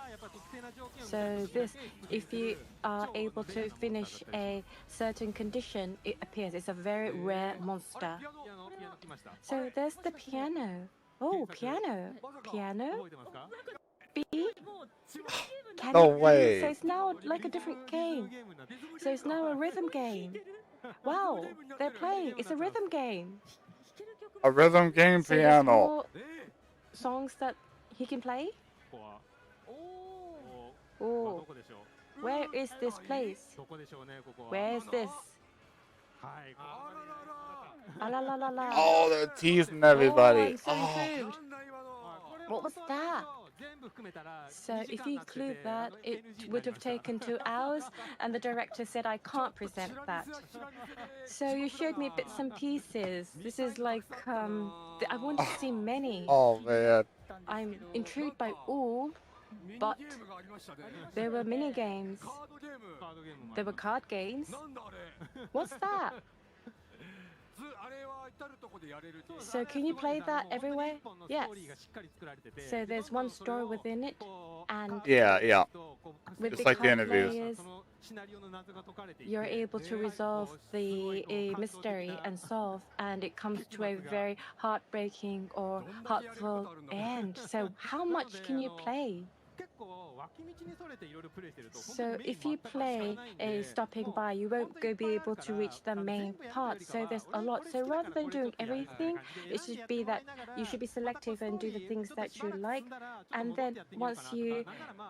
So this, if you are able to finish a certain condition, it appears. It's a very rare monster. So there's the piano. Oh, piano. Piano? B? No way. So it's now like a different game. So it's now a rhythm game. Wow, they're playing. It's a rhythm game. A rhythm game so piano. More songs that he can play? Oh, where is this place? Where is this? La la la la. Oh, they're teasing everybody. Oh, I'm so intrigued. What was that? So if you include that, it would have taken 2 hours, and the director said I can't present that. So you showed me bits and pieces. This is like, I want to see many. Oh, man. I'm intrigued by all, but there were mini games. There were card games. What's that? So can you play that everywhere? Yes. So there's one story within it, and yeah. With just the like the interviews. Players, you're able to resolve the mystery and solve, and it comes to a very heartbreaking or heartful end. So how much can you play? So if you play a stopping by, you won't be able to reach the main part. So there's a lot. So rather than doing everything, it should be that you should be selective and do the things that you like. And then once you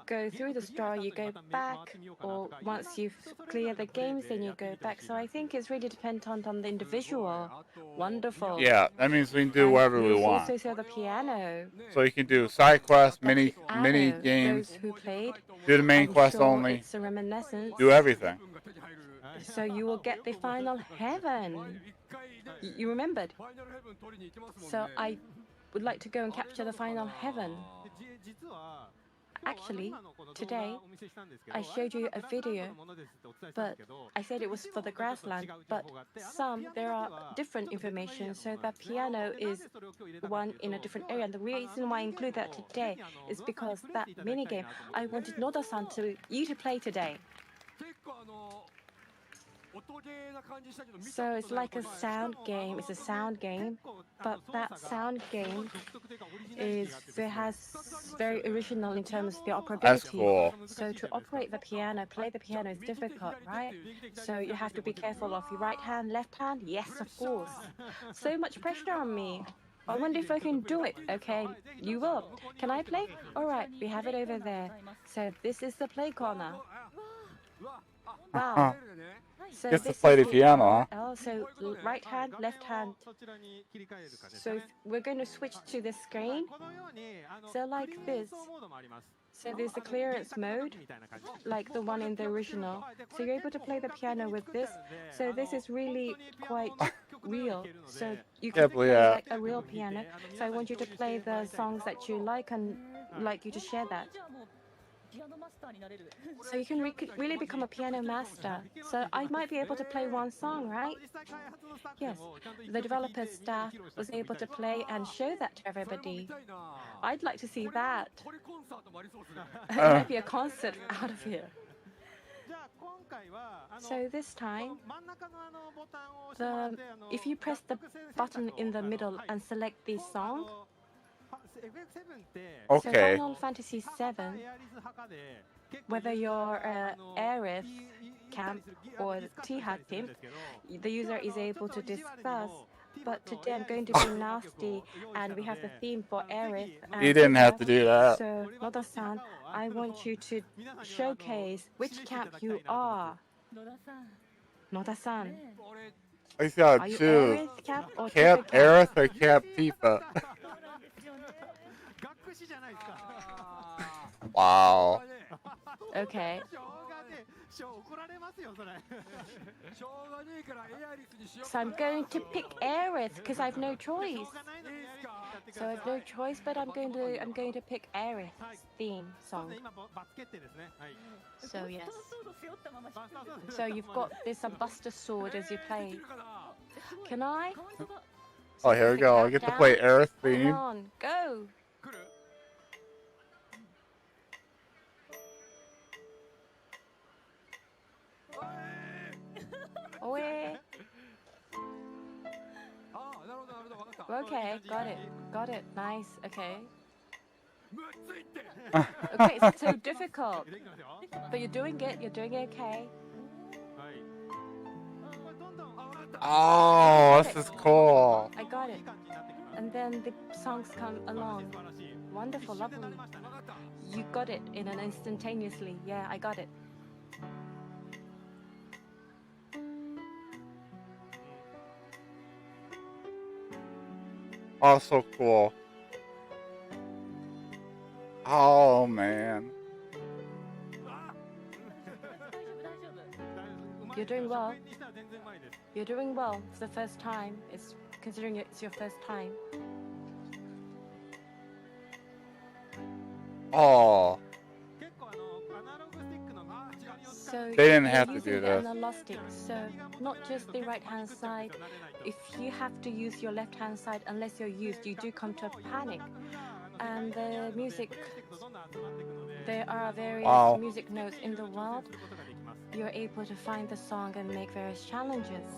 go through the story, you go back, or once you've cleared the games, then you go back. So I think it's really dependent on the individual. Wonderful. Yeah, that means we can do whatever we You want. also saw the piano. So you can do side quests, The mini piano, games, those who played, do the main I'm quest sure only, it's a reminiscence. do everything. So you will get the final heaven. You remembered? So I would like to go and capture the final heaven. Actually, today I showed you a video, but I said it was for the grassland, but there are different information. So the piano is one in a different area. And the reason why I include that today is because that minigame, I wanted Noda-san you to play today. So it's like a sound game. It's a sound game, but that sound game has very original in terms of the operability. That's cool. So to operate the piano, play the piano is difficult, right? So you have to be careful of your right hand, left hand. Yes, of course. So much pressure on me. I wonder if I can do it. Okay, you will. Can I play? All right, we have it over there. So this is the play corner. Wow. So Gets to play the piano, huh? Oh, so right hand, left hand. So we're going to switch to the screen. So like this. So there's the clearance mode, like the one in the original. So you're able to play the piano with this. So this is really quite real. So you can play like a real piano. So I want you to play the songs that you like and like you to share that. So you can really become a piano master. So I might be able to play one song, right? Yes. The developer staff was able to play and show that to everybody. I'd like to see that. It might be a concert out of here. So this time, if you press the button in the middle and select the song, okay. So Final Fantasy VII, whether you're Aerith camp or T-Hat team, the user is able to discuss. But today I'm going to be nasty, and we have the theme for Aerith. You didn't have to do that. So Noda-san, I want you to showcase which camp you are. Noda-san. I gotta Are you choose. Aerith camp or Camp Tifa camp? Aerith or Camp Tifa? Wow. Okay. So I'm going to pick Aerith because I have no choice. So I have no choice, but I'm going to pick Aerith's theme song. So yes. So you've got this Buster Sword as you play. Can I? Oh, here we go. I get to play Aerith theme. Come on, go. Okay, got it, nice, okay. Okay, it's so difficult, but you're doing okay. Oh, this is cool. I got it. And then the songs come along. Wonderful, lovely. You got it in an instantaneously. Yeah, I got it. Oh, so cool. Oh, man. You're doing well. You're doing well. It's the first time. Considering it's your first time. Oh. So they didn't have to do that. this. So not just the right hand side. If you have to use your left hand side, unless you're used, you do come to a panic. And the music, there are various music notes in the world. You're able to find the song and make various challenges.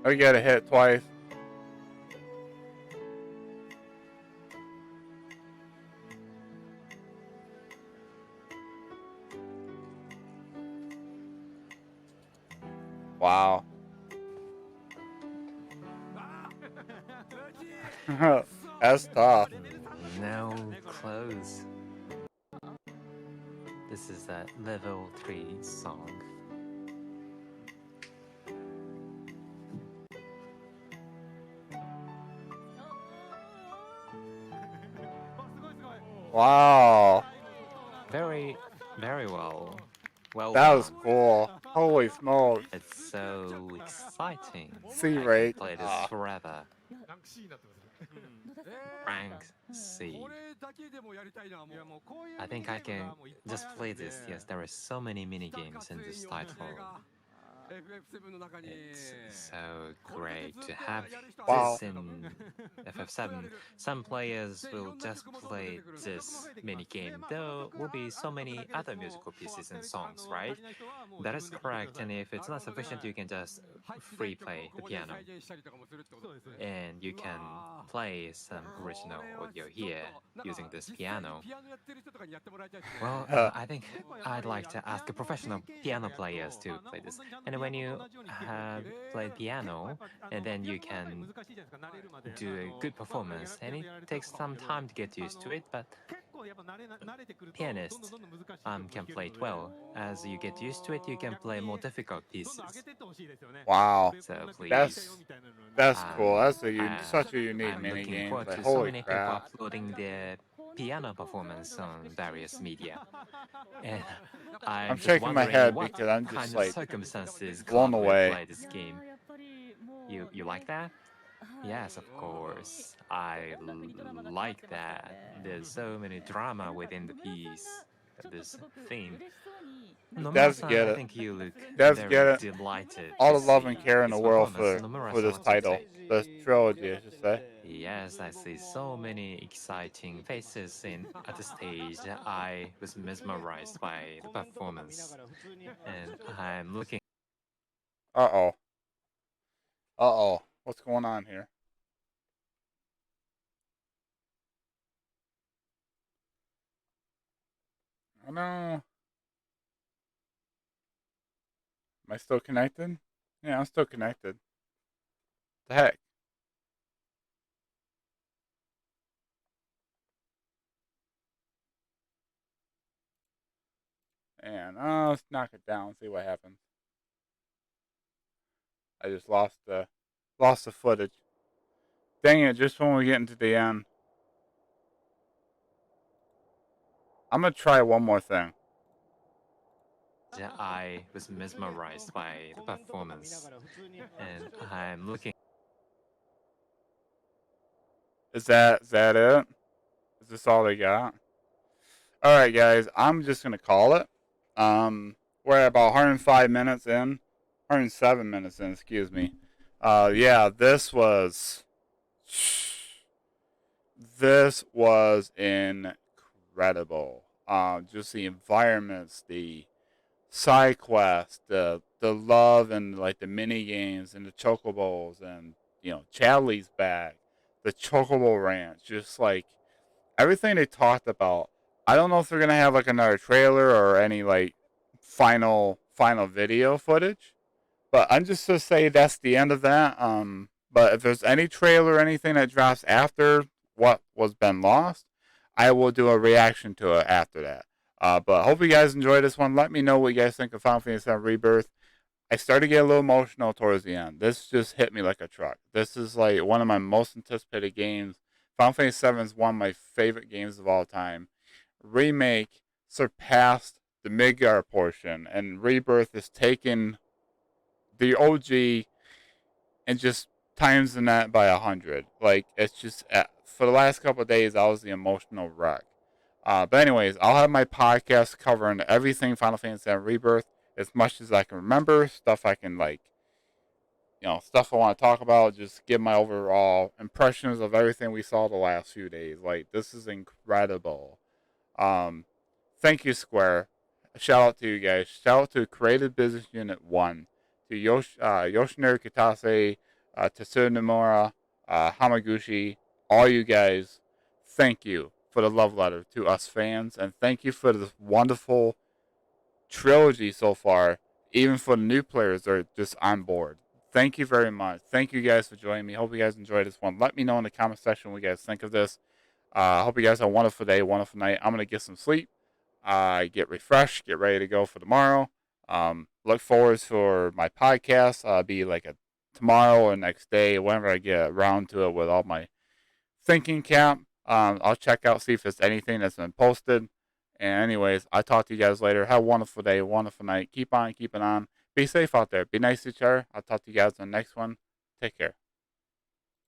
Oh, you gotta hit twice. Wow. That's tough. No close. This is a level 3 song. Wow. Very, very well. Well That was done. cool. Holy smokes. It's so exciting. C I rate. can play this forever. Rank C. I think I can just play this. Yes, there are so many mini games in this title. It's so great to have Wow. this in FF7. Some players will just play this mini game. There will be so many other musical pieces and songs, right? That is correct. And if it's not sufficient, you can just free play the piano. And you can play some original audio here using this piano. Well, I think I'd like to ask the professional piano players to play this. And when you play piano, and then you can do a good performance, and it takes some time to get used to it, but pianists can play it well. As you get used to it, you can play more difficult pieces. Wow. So please. That's cool. That's such a unique I'm mini looking game. forward Like, to so holy many people crap. uploading their piano performance on various media. And I'm just shaking my wondering head what because I'm kind just of like circumstances blown God will away. play this game. You like that? Yes, of course. I like that. There's so many drama within the piece, this theme. Devs Nomura-san, get I it. think you look Devs very get it. delighted All to the love see and care in his the world performance. for Nomura-san, this what do you title. say? This trilogy, I should say. Yes, I see so many exciting faces at the stage. I was mesmerized by the performance, and I'm looking. Uh-oh. Uh-oh. What's going on here? Oh no. Am I still connected? Yeah, I'm still connected. The heck? And let's knock it down, see what happens. I just lost the footage. Dang it, just when we get into the end. I'm gonna try one more thing. I was mesmerized by the performance, and I'm looking. Is that it? Is this all they got? All right, guys. I'm just gonna call it. We're at about 105 minutes in, 107 minutes in. Excuse me. Yeah, this was incredible. Just the environments, the side quests, the love and like the mini games and the chocobos and Chadley's bag, the chocobo ranch, just like everything they talked about. I don't know if they're gonna have like another trailer or any like final video footage, but I'm just gonna say that's the end of that. But if there's any trailer or anything that drops after what was been lost, I will do a reaction to it after that. But hope you guys enjoyed this one. Let me know what you guys think of Final Fantasy VII Rebirth. I started to get a little emotional towards the end. This just hit me like a truck. This is like one of my most anticipated games. Final Fantasy VII is one of my favorite games of all time. Remake surpassed the Midgar portion, and Rebirth is taking the OG and just times the net by 100. Like, it's just, for the last couple of days, I was the emotional wreck. But anyways, I'll have my podcast covering everything Final Fantasy VII Rebirth as much as I can remember, stuff I can like, stuff I want to talk about, just give my overall impressions of everything we saw the last few days. Like, this is incredible. Um, Thank you, Square. Shout out to you guys. Shout out to Creative Business Unit 1, to Yoshinari Kitase, Tetsuya Nomura, Hamaguchi, all you guys. Thank you for the love letter to us fans, and thank you for this wonderful trilogy so far. even for the new players that are just on board. Thank you very much. Thank you guys for joining me. Hope you guys enjoyed this one. Let me know in the comment section what you guys think of this. I hope you guys have a wonderful day, wonderful night. I'm going to get some sleep, get refreshed, get ready to go for tomorrow. Look forward for my podcast. Be like a tomorrow or next day, whenever I get around to it with all my thinking cap. I'll check out, see if there's anything that's been posted. And anyways, I'll talk to you guys later. Have a wonderful day, wonderful night. Keep on keeping on. Be safe out there. Be nice to each other. I'll talk to you guys in the next one. Take care.